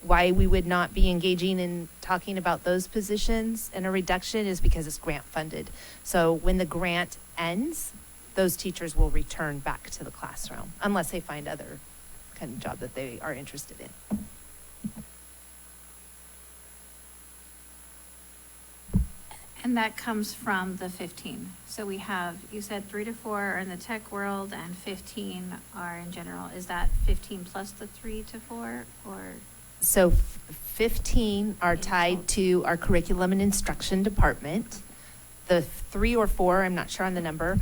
Why we would not be engaging in talking about those positions and a reduction is because it's grant funded. So when the grant ends, those teachers will return back to the classroom unless they find other kind of job that they are interested in. And that comes from the 15. So we have, you said 3 to 4 are in the tech world and 15 are in general. Is that 15 plus the 3 to 4 or? So 15 are tied to our curriculum and instruction department. The 3 or 4, I'm not sure on the number,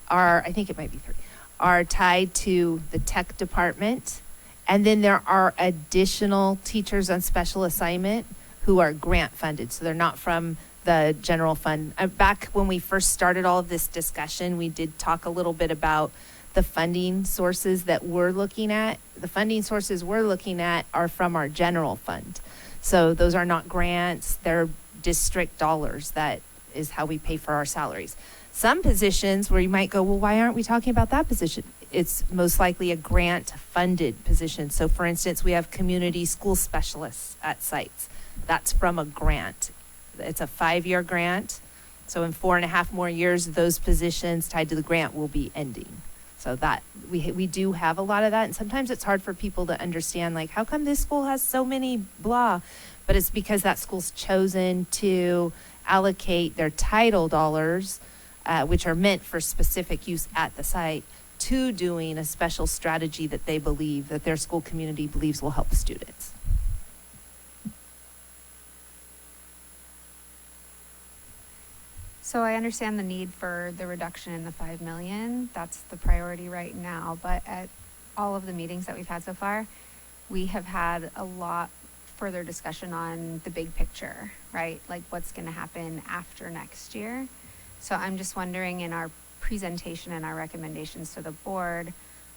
I think it might be 3, are tied to the tech department. And then there are additional teachers on special assignment who are grant funded. So they're not from the general fund. Back when we first started all of this discussion, we did talk a little bit about the funding sources that we're looking at. The funding sources we're looking at are from our general fund. So those are not grants, they're district dollars. That is how we pay for our salaries. Some positions where you might go, well, why aren't we talking about that position? It's most likely a grant funded position. So for instance, we have community school specialists at sites. That's from a grant. It's a 5-year grant. So in 4.5 more years, those positions tied to the grant will be ending. So that we do have a lot of that. And sometimes it's hard for people to understand, like, how come this school has so many blah? But it's because that school's chosen to allocate their title dollars, which are meant for specific use at the site, to doing a special strategy that they believe, that their school community believes will help students. So I understand the need for the reduction in the 5 million. That's the priority right now. But at all of the meetings that we've had so far, we have had a lot further discussion on the big picture, right? Like what's going to happen after next year. So I'm just wondering, in our presentation and our recommendations to the board,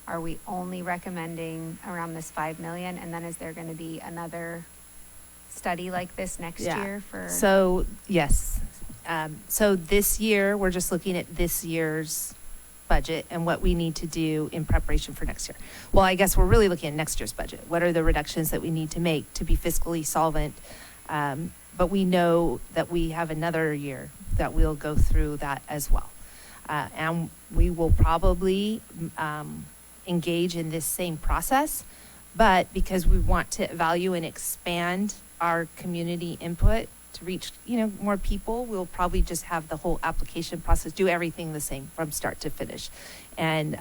are we only recommending around this 5 million? And then is there going to be another study like this next year for? So yes. So this year, we're just looking at this year's budget and what we need to do in preparation for next year. Well, I guess we're really looking at next year's budget. What are the reductions that we need to make to be fiscally solvent? But we know that we have another year that we'll go through that as well. And we will probably engage in this same process, but because we want to value and expand our community input to reach, more people, we'll probably just have the whole application process, do everything the same from start to finish. And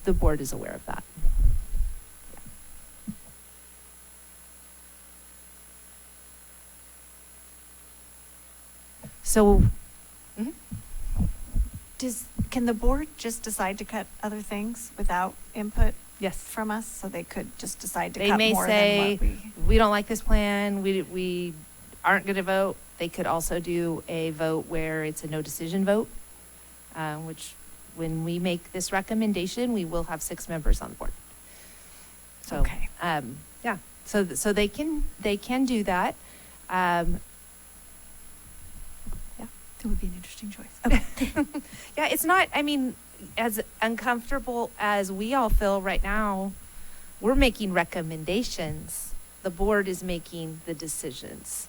the board is aware of that. So, Can the board just decide to cut other things without input yes. from us? So they could just decide to They cut may more say, than what we don't like this plan, we aren't going to vote. They could also do a vote where it's a no decision vote, which when we make this recommendation, we will have 6 members on the board. So, Okay. yeah, so they can do that. It would be an interesting choice. Okay. Yeah, it's not, as uncomfortable as we all feel right now, we're making recommendations. The board is making the decisions.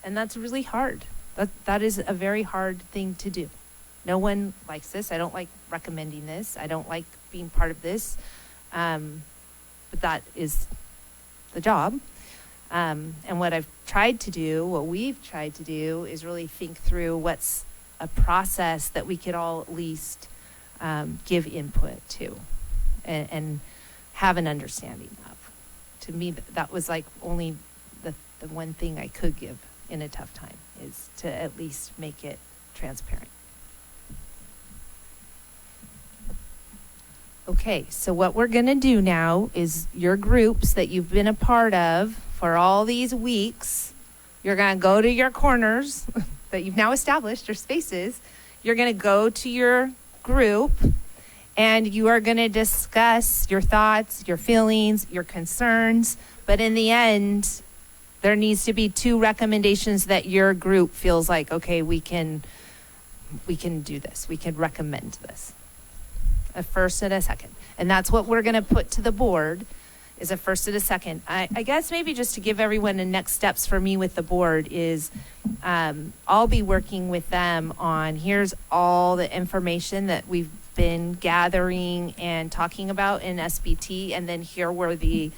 And that's really hard. That is a very hard thing to do. No one likes this. I don't like recommending this. I don't like being part of this. But that is the job. And what we've tried to do is really think through what's a process that we could all at least give input to and have an understanding of. To me, that was like only the one thing I could give in a tough time, is to at least make it transparent. Okay, so what we're going to do now is your groups that you've been a part of for all these weeks, you're going to go to your corners that you've now established, your spaces. You're going to go to your group and you are going to discuss your thoughts, your feelings, your concerns. But in the end, there needs to be 2 recommendations that your group feels like, okay, we can do this. We can recommend this. A first and a second. And that's what we're going to put to the board, is a first and a second. I guess maybe just to give everyone the next steps for me with the board is I'll be working with them on, here's all the information that we've been gathering and talking about in SBT, and then here were the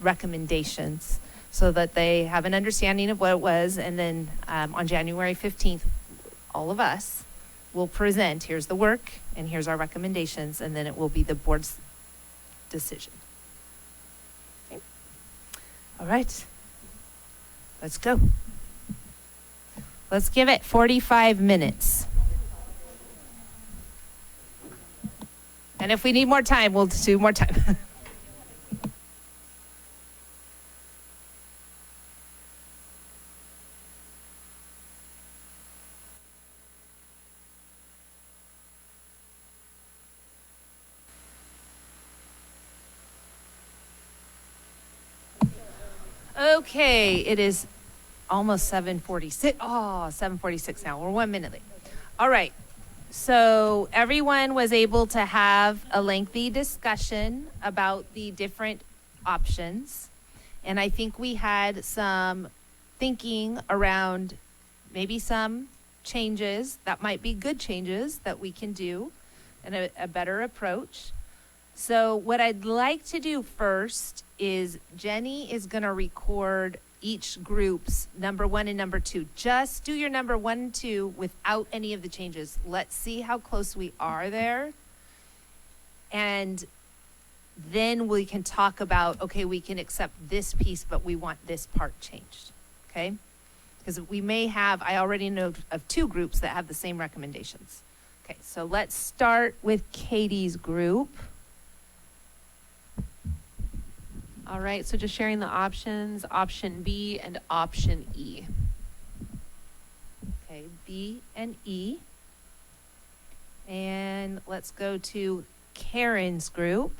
recommendations so that they have an understanding of what it was. And then on January 15th, all of us will present, here's the work and here's our recommendations, and then it will be the board's decision. Okay. All right, let's go. Let's give it 45 minutes. And if we need more time, we'll do more time. Okay, it is almost 7:46. Oh, 7:46 now. We're 1 minute late. All right. So everyone was able to have a lengthy discussion about the different options. And I think we had some thinking around maybe some changes that might be good changes that we can do and a better approach. So what I'd like to do first is Jenny is going to record each group's number 1 and number 2. Just do your number 1 and 2 without any of the changes. Let's see how close we are there. And then we can talk about, okay, we can accept this piece, but we want this part changed, okay? Because we may have, I already know of 2 groups that have the same recommendations. Okay, so let's start with Katie's group. All right, so just sharing the options, option B and option E. Okay, B and E. And let's go to Karen's group.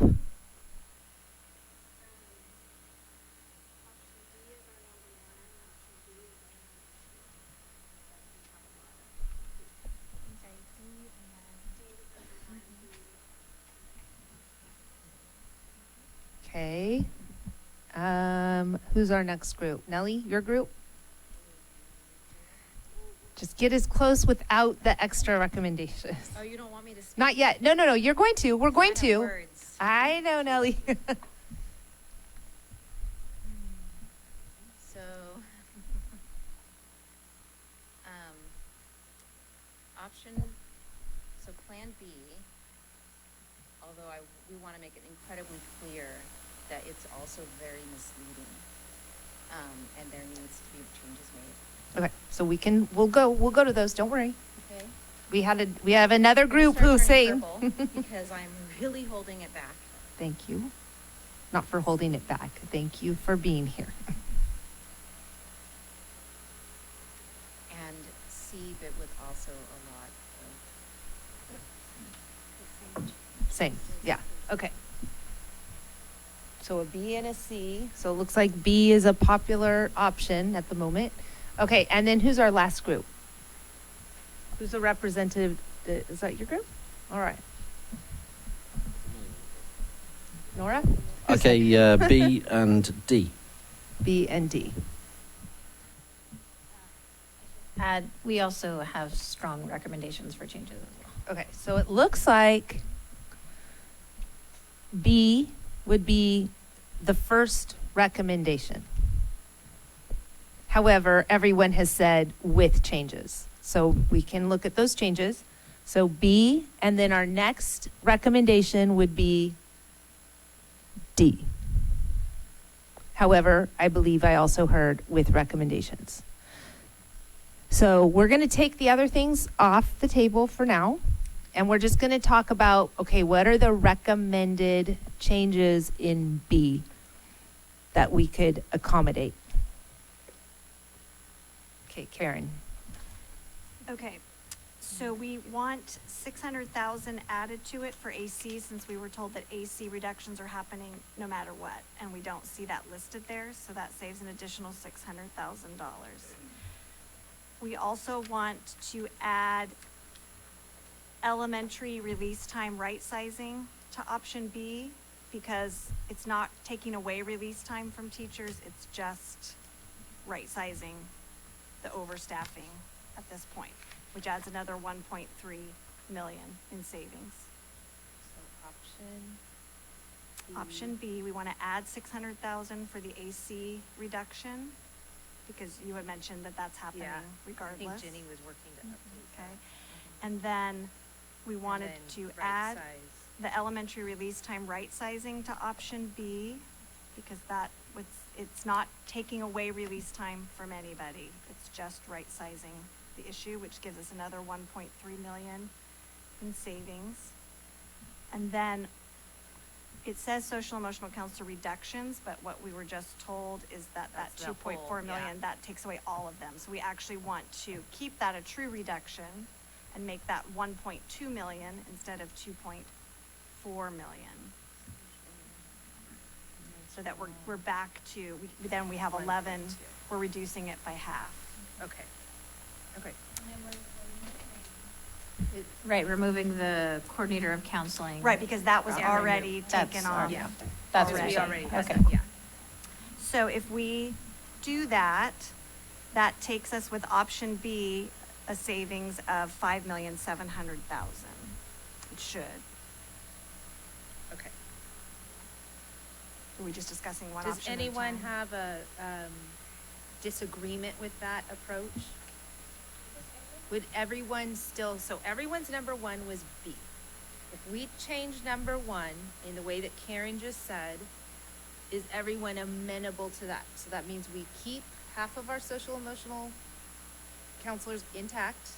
Okay. Who's our next group? Nellie, your group? Just get as close without the extra recommendations. Oh, you don't want me to speak? Not yet. No, no, no. You're going to. We're going I have to. words. I know, Nellie. So, option, so Plan B, although we want to make it incredibly clear that it's also very misleading, and there needs to be changes made. Okay, so we'll go to those. Don't worry. Okay? We have another group Start who's turning saying. purple because I'm really holding it back. Thank you. Not for holding it back. Thank you for being here. And C, but with also a lot of Same. Yeah. Okay. So a B and a C. So it looks like B is a popular option at the moment. Okay, and then who's our last group? Who's the representative? Is that your group? All right. Nora? Okay, B and D. B and D. We also have strong recommendations for changes as well. Okay, so it looks like B would be the first recommendation. However, everyone has said with changes. So we can look at those changes. So B, and then our next recommendation would be D. However, I believe I also heard with recommendations. So we're going to take the other things off the table for now. And we're just going to talk about, okay, what are the recommended changes in B that we could accommodate? Okay, Karen. Okay, so we want 600,000 added to it for AC, since we were told that AC reductions are happening no matter what, and we don't see that listed there, so that saves an additional $600,000. We also want to add elementary release time right sizing to option B, because it's not taking away release time from teachers, it's just right sizing the overstaffing at this point, which adds another 1.3 million in savings. So Option B, we want to add 600,000 for the AC reduction, because you had mentioned that that's happening Yeah, regardless. I think Jenny was working to update Okay, that. and then we wanted And to then add right size. the elementary release time right sizing to option B, because it's not taking away release time from anybody. It's just right sizing the issue, which gives us another 1.3 million in savings. And then it says social emotional counselor reductions, but what we were just told is that That's the 2.4 whole, million, yeah. that takes away all of them. So we actually want to keep that a true reduction and make that 1.2 million instead of 2.4 million. So that we're back to, then we have 11, 1.2. we're reducing it by half. Okay, okay. Right, removing the coordinator of counseling. Right, because that was Yeah. already That's taken off. Yeah. That's what Already. you're We saying. already, Okay. yeah. So if we do that, that takes us with option B, a savings of 5,700,000. It should. Okay. Are we just discussing one option Does at a anyone time? have a disagreement with that approach? Would everyone still, so everyone's number one was B. If we change number one in the way that Karen just said, is everyone amenable to that? So that means we keep half of our social emotional counselors intact.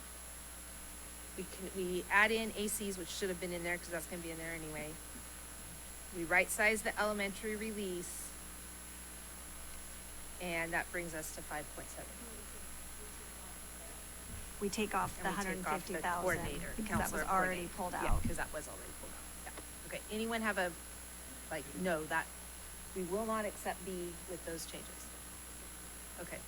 We add in ACs, which should have been in there because that's gonna be in there anyway. We right size the elementary release. And that brings us to 5.7. We take off the And we take off the 150,000 coordinator, because that was counselor already coordinator. pulled Yeah, out. because that was already pulled out. Yeah. Okay, anyone have a, like, no, that, we will not accept B with those changes? Okay.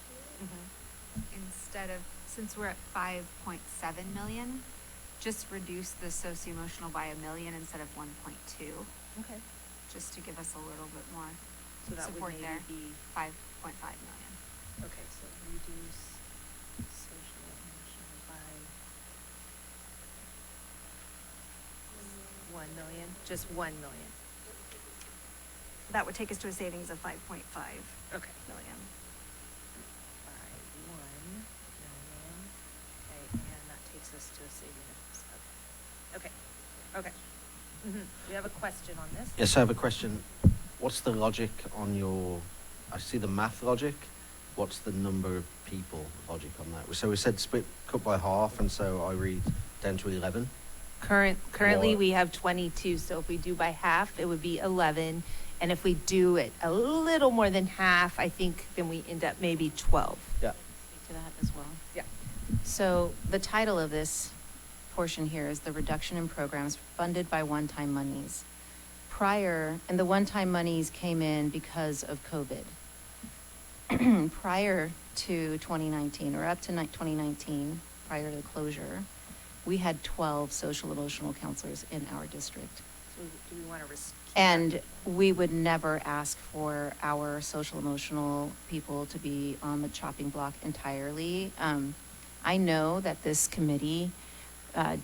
Instead of, since we're at 5.7 million, just reduce the socio-emotional by 1 million instead of 1.2. Okay. just to give us a little bit more So that would support maybe there. be, 5.5 million. okay, so reduce social emotional by 1 million, just 1 million. That would take us to a savings of 5.5 Okay. million. By 1 million, okay, and that takes us to a saving of, okay, okay. Do you have a question on this? Yes, I have a question. What's the logic on your, I see the math logic. What's the number of people logic on that? So we said split, cut by half, and so I read 10 to 11. Currently, What? we have 22, so if we do by half, it would be 11. And if we do it a little more than half, I think then we end up maybe 12. Yeah. Speak to that as well. Yeah. So the title of this portion here is the reduction in programs funded by one-time monies. And the one-time monies came in because of COVID. Prior to 2019, or up to 2019, prior to the closure, we had 12 social emotional counselors in our district. So do we want to risk? And we would never ask for our social emotional people to be on the chopping block entirely. I know that this committee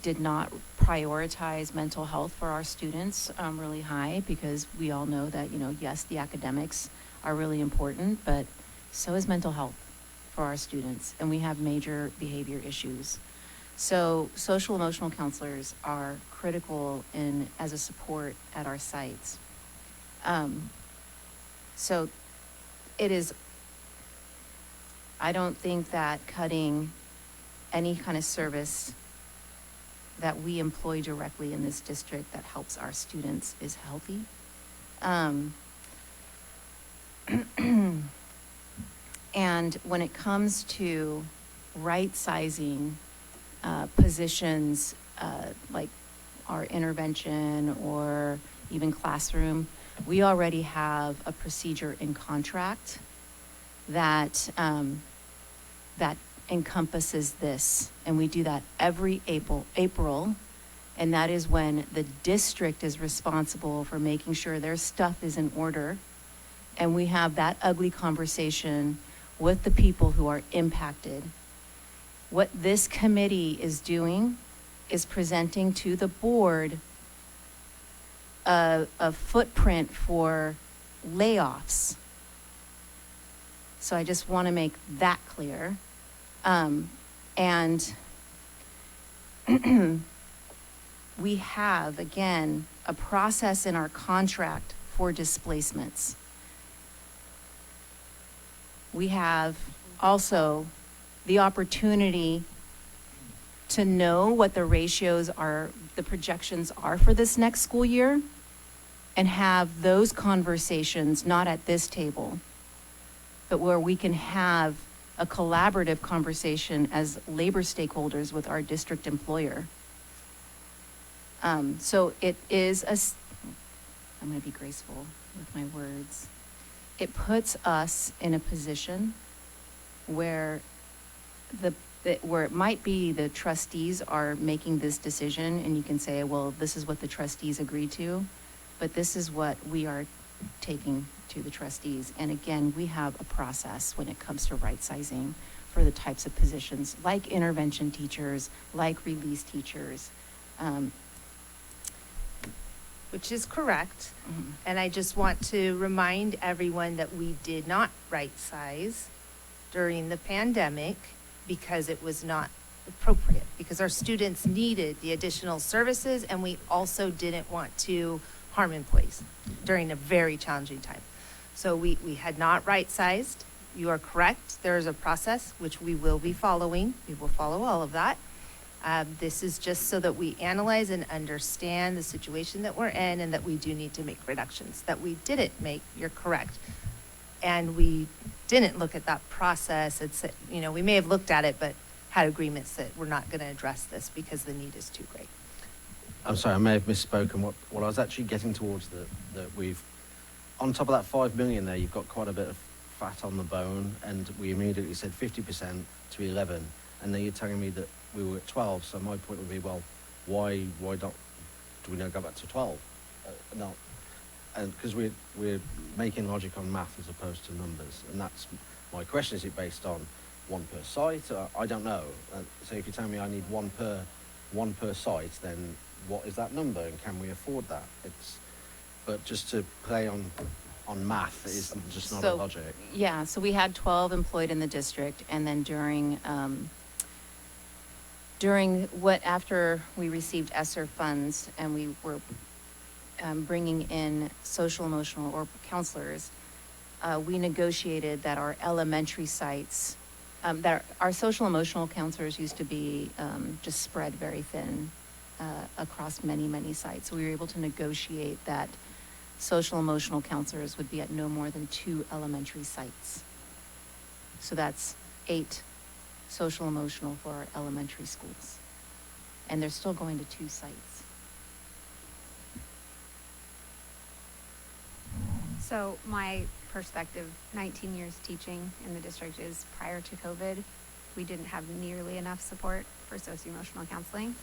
did not prioritize mental health for our students really high, because we all know that, yes, the academics are really important, but so is mental health for our students, and we have major behavior issues. So social emotional counselors are critical as a support at our sites. So it is, I don't think that cutting any kind of service that we employ directly in this district that helps our students is healthy. And when it comes to right-sizing positions like our intervention or even classroom, we already have a procedure in contract that that encompasses this, and we do that every April, and that is when the district is responsible for making sure their stuff is in order, and we have that ugly conversation with the people who are impacted. What this committee is doing is presenting to the board a footprint for layoffs. So I just want to make that clear. And we have, again, a process in our contract for displacements. We have also the opportunity to know what the ratios are, the projections are for this next school year, and have those conversations, not at this table, but where we can have a collaborative conversation as labor stakeholders with our district employer. So it is I'm going to be graceful with my words. It puts us in a position where where it might be the trustees are making this decision, and you can say, well, this is what the trustees agreed to, but this is what we are taking to the trustees. And again, we have a process when it comes to right sizing for the types of positions like intervention teachers, like release teachers. which is correct. And I just want to remind everyone that we did not right size during the pandemic because it was not appropriate, because our students needed the additional services, and we also didn't want to harm employees during a very challenging time. So we had not right sized. You are correct. There is a process which we will be following. We will follow all of that. This is just so that we analyze and understand the situation that we're in, and that we do need to make reductions that we didn't make. You're correct. And we didn't look at that process. It's, we may have looked at it, but had agreements that we're not going to address this because the need is too great. I'm sorry, I may have misspoken. What I was actually getting towards that we've, on top of that 5 million there, you've got quite a bit of fat on the bone, and we immediately said 50% to 11, and then you're telling me that we were at 12. So my point would be, well, why not? Do we not go back to 12? No. and because we're making logic on math as opposed to numbers, and that's my question. Is it based on one per site? I don't know. So if you tell me I need one per site, then what is that number, and can we afford that? But just to play on math is just not a So, logic. Yeah, so we had 12 employed in the district, and then after we received ESSER funds and we were bringing in social emotional or counselors, we negotiated that our elementary sites, that our social emotional counselors used to be just spread very thin across many, many sites. So we were able to negotiate that social emotional counselors would be at no more than 2 elementary sites. So that's 8 social emotional for our elementary schools. And they're still going to 2 sites. So my perspective, 19 years teaching in the district, is prior to COVID, we didn't have nearly enough support for socio-emotional counseling.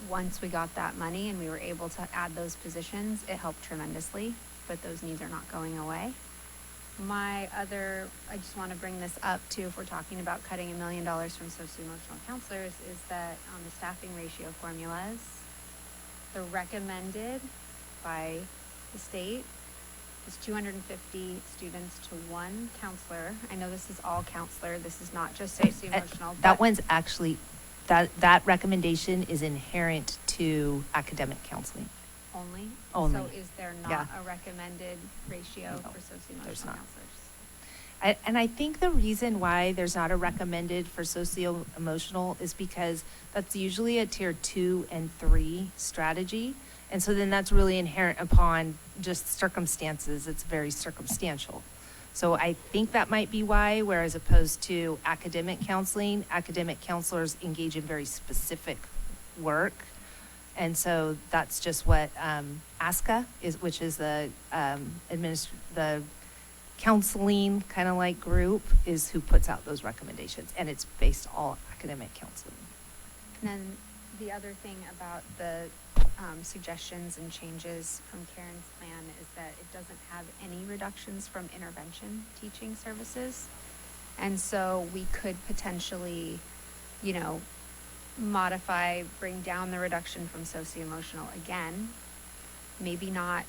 Once we got that money and we were able to add those positions, it helped tremendously, but those needs are not going away. I just want to bring this up too, if we're talking about cutting $1 million from socio-emotional counselors, is that on the staffing ratio formulas, the recommended by the state is 250 students to 1 counselor. I know this is all counselor. This is not just socio-emotional. That one's actually, that recommendation is inherent to academic counseling. Only? Only. So is there not Yeah. a recommended ratio No, for there's socio-emotional not. counselors? And I think the reason why there's not a recommended for socio-emotional is because that's usually a tier 2 and 3 strategy. And so then that's really inherent upon just circumstances. It's very circumstantial. So I think that might be why, whereas opposed to academic counseling, academic counselors engage in very specific work. And so that's just what ASCA is, which is the the counseling kind of like group, is who puts out those recommendations, and it's based all academic counseling. And then the other thing about the suggestions and changes from Karen's plan is that it doesn't have any reductions from intervention teaching services. And so we could potentially, modify, bring down the reduction from socio-emotional again, maybe not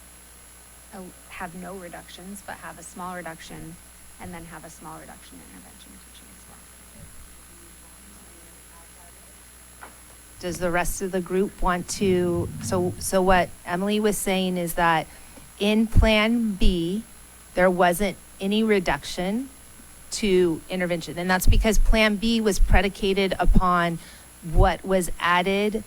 have no reductions, but have a small reduction, and then have a small reduction in intervention teaching as well. Does the rest of the group want to, so what Emily was saying is that in Plan B, there wasn't any reduction to intervention. And that's because Plan B was predicated upon what was added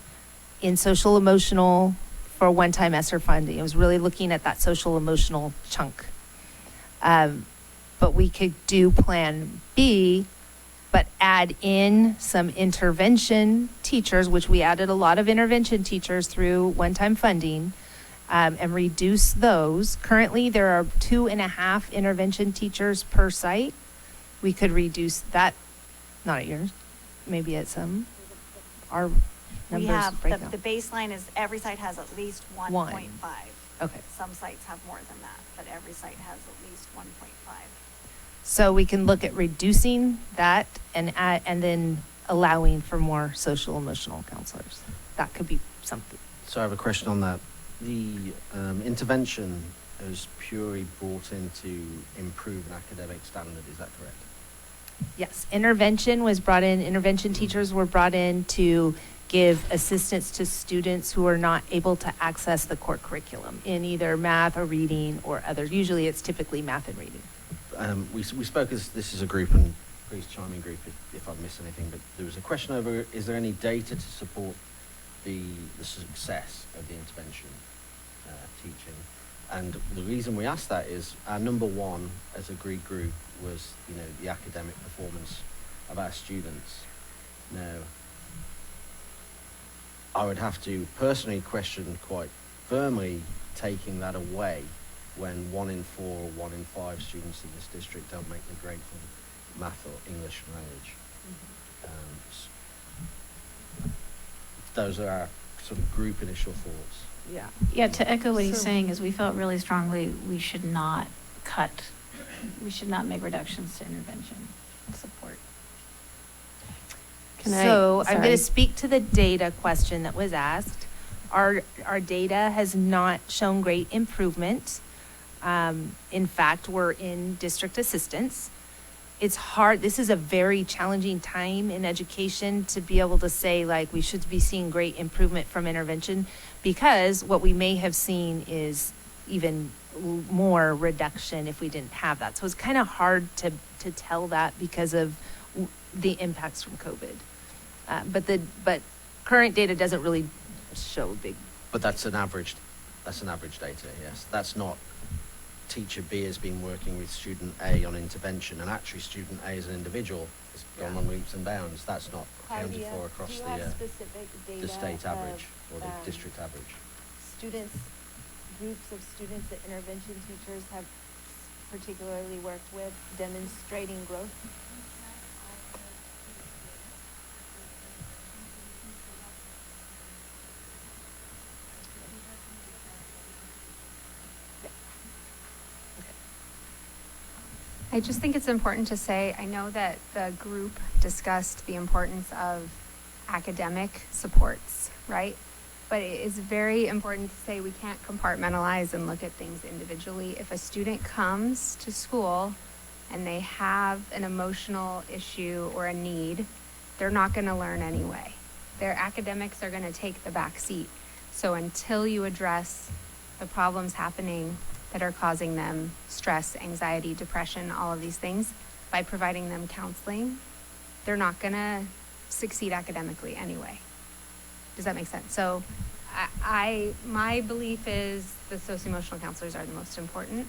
in social emotional for one-time ESSER funding. It was really looking at that social emotional chunk. But we could do Plan B, but add in some intervention teachers, which we added a lot of intervention teachers through one-time funding, and reduce those. Currently, there are 2.5 intervention teachers per site. We could reduce that, not at yours, maybe at some. Our We numbers have, right now. the baseline is every site has at least 1.5. Okay. Some sites have more than that, but every site has at least 1.5. So we can look at reducing that and then allowing for more social emotional counselors. That could be something. So I have a question on that. The intervention is purely brought in to improve an academic standard, is that correct? Yes, intervention was brought in, intervention teachers were brought in to give assistance to students who are not able to access the core curriculum in either math or reading or others. Usually it's typically math and reading. We spoke as this is a group, and please chime in group if I've missed anything, but there was a question over, is there any data to support the success of the intervention teaching? And the reason we asked that is our number one as a Greek group was, the academic performance of our students. Now, I would have to personally question quite firmly taking that away when 1 in 4 or 1 in 5 students in this district don't make the grade for math or English language. Those are sort of group initial thoughts. Yeah. Yeah, to echo what he's So- saying is we felt really strongly we should not make reductions to intervention support. So I'm going sorry. to speak to the data question that was asked. Our data has not shown great improvement. In fact, we're in district assistance. It's hard. This is a very challenging time in education to be able to say, like, we should be seeing great improvement from intervention, because what we may have seen is even more reduction if we didn't have that. So it's kind of hard to tell that because of the impacts from COVID. But current data doesn't really show big. But that's an average data, yes. That's not teacher B has been working with student A on intervention, and actually student A as an individual has gone on leaps and bounds. That's not accounted for across the state average or the district average. Groups of students that intervention teachers have particularly worked with demonstrating growth? I just think it's important to say, I know that the group discussed the importance of academic supports, right? But it is very important to say we can't compartmentalize and look at things individually. If a student comes to school and they have an emotional issue or a need, they're not going to learn anyway. Their academics are going to take the back seat. So until you address the problems happening that are causing them stress, anxiety, depression, all of these things, by providing them counseling, they're not going to succeed academically anyway. Does that make sense? So my belief is the socio-emotional counselors are the most important,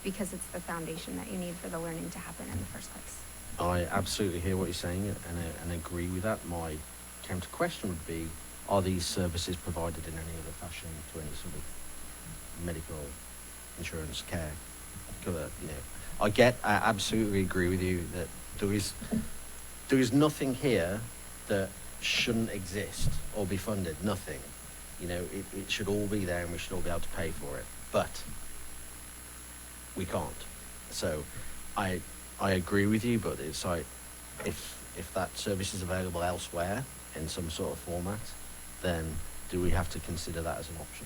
because it's the foundation that you need for the learning to happen in the first place. I absolutely hear what you're saying and agree with that. My counter question would be, are these services provided in any other fashion to any sort of medical insurance care? I absolutely agree with you that there is nothing here that shouldn't exist or be funded. Nothing. It should all be there and we should all be able to pay for it. But we can't. So I agree with you, but it's like if that service is available elsewhere in some sort of format, then do we have to consider that as an option?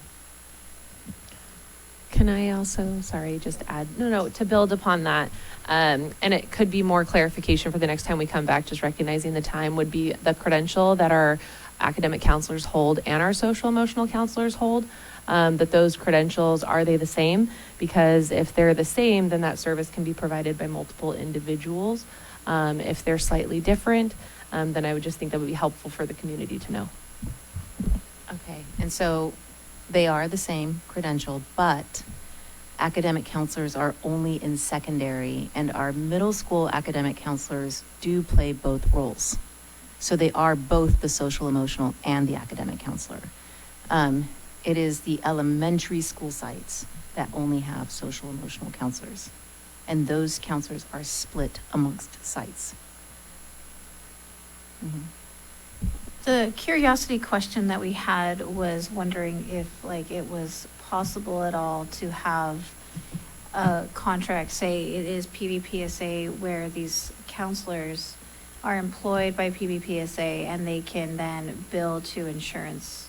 Can I also, just add, to build upon that, and it could be more clarification for the next time we come back, just recognizing the time, would be the credential that our academic counselors hold and our social emotional counselors hold, that those credentials, are they the same? Because if they're the same, then that service can be provided by multiple individuals. If they're slightly different, then I would just think that would be helpful for the community to know. Okay, and so they are the same credential, but academic counselors are only in secondary, and our middle school academic counselors do play both roles. So they are both the social emotional and the academic counselor. It is the elementary school sites that only have social emotional counselors, and those counselors are split amongst sites. Mm-hmm. The curiosity question that we had was wondering if it was possible at all to have a contract, say it is PVPSA, where these counselors are employed by PVPSA and they can then bill to insurance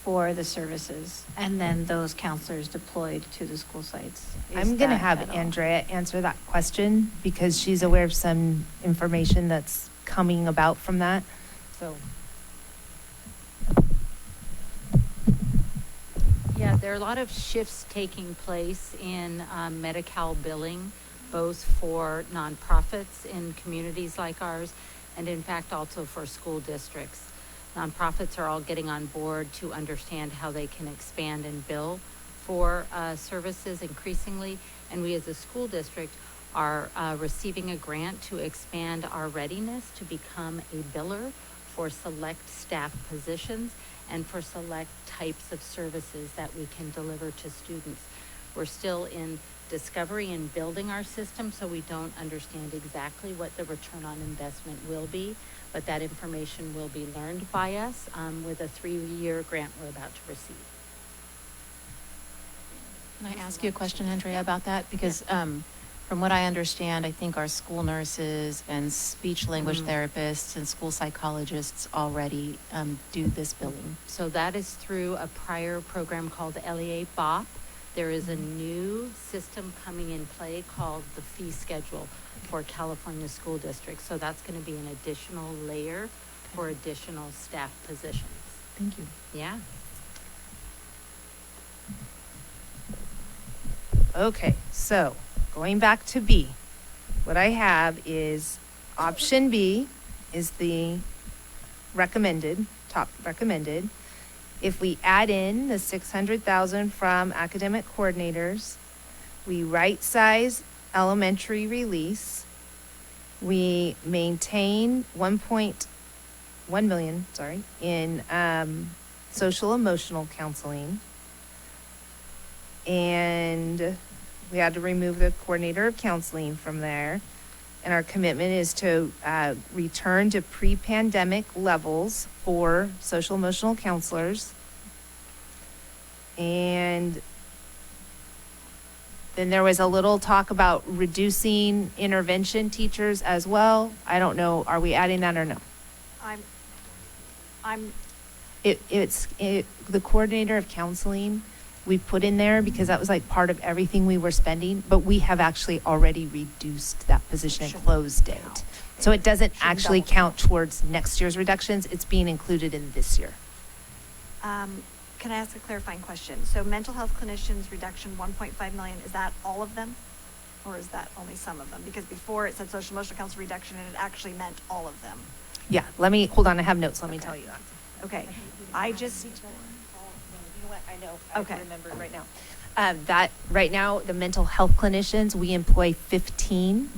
for the services, and then those counselors deployed to the school sites. I'm going to have Andrea answer that question because she's aware of some information that's coming about from that. So. Yeah, there are a lot of shifts taking place in Medi-Cal billing, both for nonprofits in communities like ours, and in fact also for school districts. Nonprofits are all getting on board to understand how they can expand and bill for services increasingly, and we as a school district are receiving a grant to expand our readiness to become a biller for select staff positions and for select types of services that we can deliver to students. We're still in discovery in building our system, so we don't understand exactly what the return on investment will be, but that information will be learned by us with a 3-year grant we're about to receive. Can I ask you a question, Andrea, about that? Because from what I understand, I think our school nurses and speech language therapists and school psychologists already do this billing. So that is through a prior program called LEA BOP. There is a new system coming in play called the fee schedule for California school districts. So that's going to be an additional layer for additional staff positions. Thank you. Yeah. Okay, so going back to B, what I have is option B is the recommended, top recommended. If we add in the 600,000 from academic coordinators, we right size elementary release, we maintain 1.1 million, in social emotional counseling. And we had to remove the coordinator of counseling from there. And our commitment is to return to pre-pandemic levels for social emotional counselors. And then there was a little talk about reducing intervention teachers as well. I don't know, are we adding that or no? It's the coordinator of counseling we put in there because that was like part of everything we were spending, but we have actually already reduced that position and closed it. So it doesn't actually count towards next year's reductions. It's being included in this year. Can I ask a clarifying question? So mental health clinicians reduction 1.5 million, is that all of them? Or is that only some of them? Because before it said social emotional counsel reduction and it actually meant all of them. Yeah, hold on, I have notes, let me tell you that. Okay, I just, You know what, I know, Okay. I remember it right now. That, right now, the mental health clinicians, we employ 15.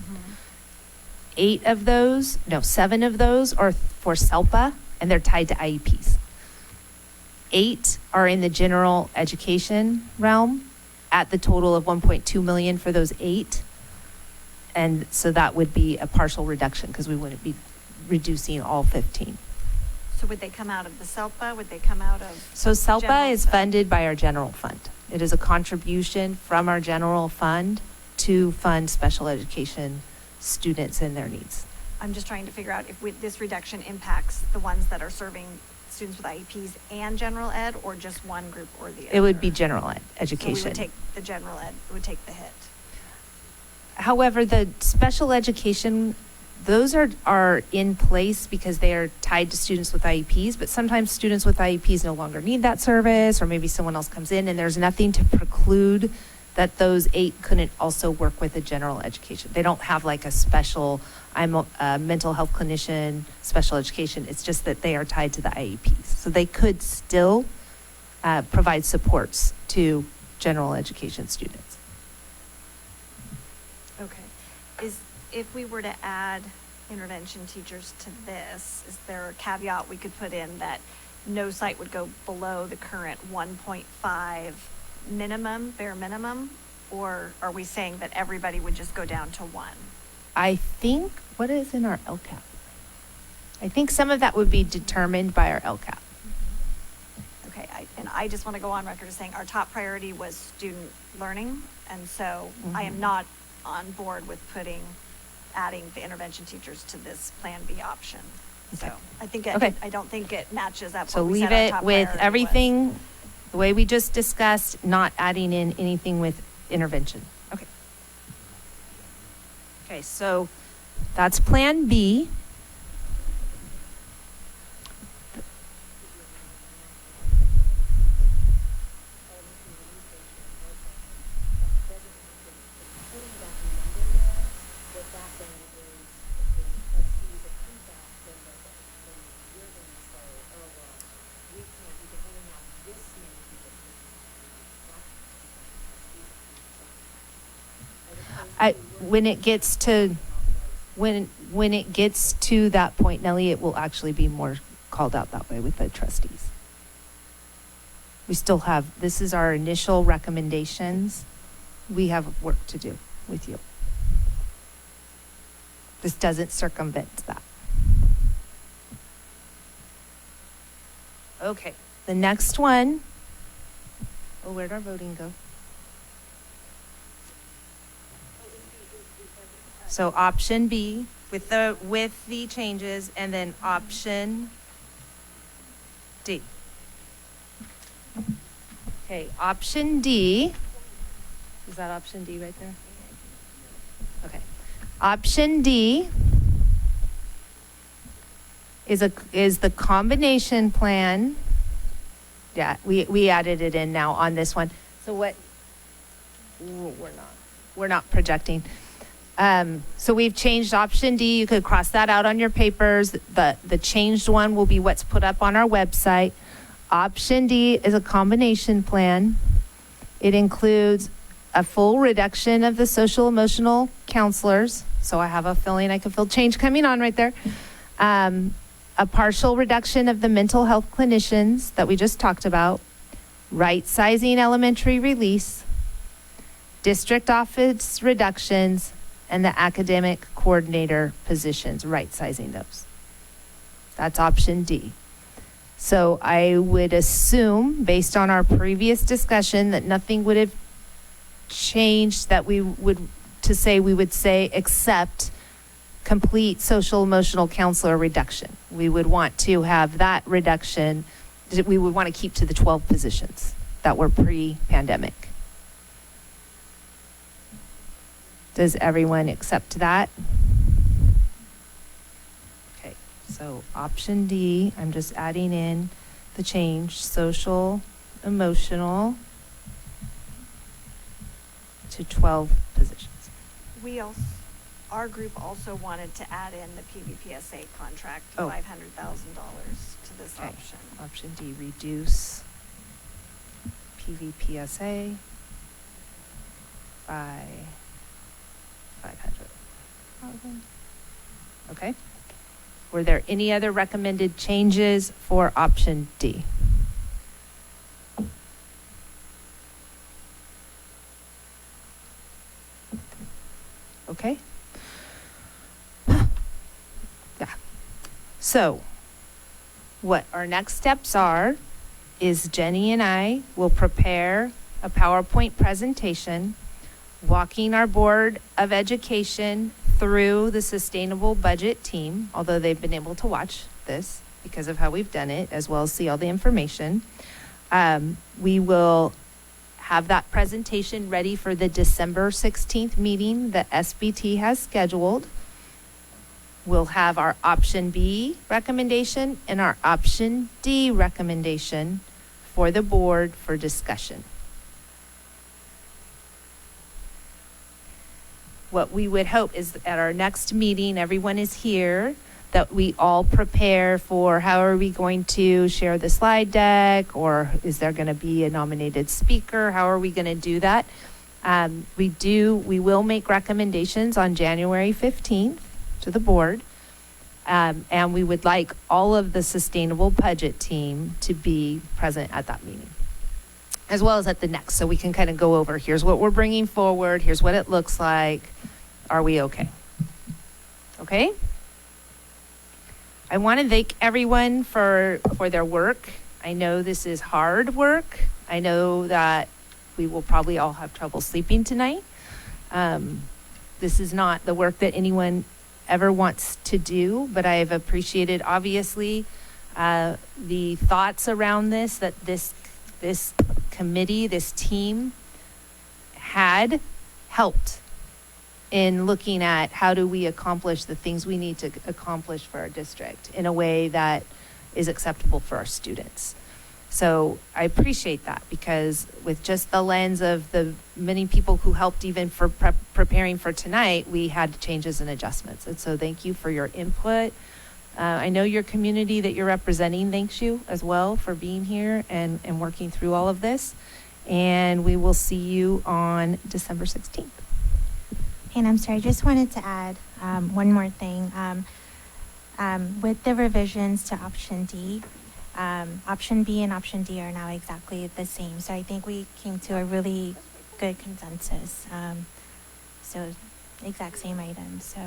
7 of those are for SELPA, and they're tied to IEPs. 8 are in the general education realm, at the total of 1.2 million for those 8. And so that would be a partial reduction, because we wouldn't be reducing all 15. so would they come out of the SELPA? Would they come out of? So SELPA general is fund? funded by our general fund. It is a contribution from our general fund to fund special education students and their needs. I'm just trying to figure out if this reduction impacts the ones that are serving students with IEPs and general ed, or just one group or the other? It would be general ed, So education. we would take the general ed, would take the hit. However, the special education, those are in place because they are tied to students with IEPs, but sometimes students with IEPs no longer need that service, or maybe someone else comes in, and there's nothing to preclude that those 8 couldn't also work with a general education. They don't have like a special, I'm a mental health clinician, special education. It's just that they are tied to the IEPs. So they could still provide supports to general education students. Okay. If we were to add intervention teachers to this, is there a caveat we could put in that no site would go below the current 1.5 minimum, bare minimum? Or are we saying that everybody would just go down to 1? I think, what is in our LCAP? I think some of that would be determined by our LCAP. Okay, I just want to go on record as saying our top priority was student learning, and so I am not on board with adding the intervention teachers to this Plan B option. Okay. So I think, Okay. I don't think it matches up So what we leave said our it top with priority was. everything, the way we just discussed, not adding in anything with intervention. Okay. Okay, so that's Plan B. When it gets to that point, Nellie, it will actually be more called out that way with the trustees. We still have, this is our initial recommendations, we have work to do with you. This doesn't circumvent that. Okay, the next one. Oh, where'd our voting go? So option B with the changes, and then option D. Okay, option D. Is that option D right there? Okay. Option D is the combination plan. Yeah, we added it in now on this one. So what? Ooh, we're not projecting. So we've changed option D. You could cross that out on your papers. The changed one will be what's put up on our website. Option D is a combination plan. It includes a full reduction of the social emotional counselors. So I have a feeling I can feel change coming on right there. A partial reduction of the mental health clinicians that we just talked about. Right sizing elementary release. District office reductions, and the academic coordinator positions, right sizing those. That's option D. So I would assume, based on our previous discussion, that nothing would have changed that we would say except complete social emotional counselor reduction. We would want to have that reduction. We would want to keep to the 12 positions that were pre-pandemic. Does everyone accept that? Okay, so option D, I'm just adding in the change, social, emotional, to 12 positions. Our group also wanted to add in the PVPSA contract, Oh. $500,000 to this Okay. option. Option D, reduce PVPSA by 500,000. Okay. Were there any other recommended changes for option D? Okay. Yeah. So, what our next steps are is Jenny and I will prepare a PowerPoint presentation walking our Board of Education through the sustainable budget team, although they've been able to watch this because of how we've done it, as well as see all the information. We will have that presentation ready for the December 16th meeting that SBT has scheduled. We'll have our option B recommendation and our option D recommendation for the board for discussion. What we would hope is at our next meeting, everyone is here, that we all prepare for how are we going to share the slide deck, or is there going to be a nominated speaker? How are we going to do that? We will make recommendations on January 15th to the board. And we would like all of the sustainable budget team to be present at that meeting, as well as at the next, so we can kind of go over, here's what we're bringing forward, here's what it looks like. Are we okay? Okay? I want to thank everyone for their work. I know this is hard work. I know that we will probably all have trouble sleeping tonight. This is not the work that anyone ever wants to do, but I have appreciated, obviously, the thoughts around this, that this committee, this team had helped in looking at how do we accomplish the things we need to accomplish for our district in a way that is acceptable for our students. So I appreciate that, because with just the lens of the many people who helped even for preparing for tonight, we had changes and adjustments. And so thank you for your input. I know your community that you're representing thanks you as well for being here and working through all of this. And we will see you on December 16th. And I'm sorry, just wanted to add one more thing. With the revisions to option D, option B and option D are now exactly the same. So I think we came to a really good consensus. So exact same items, so.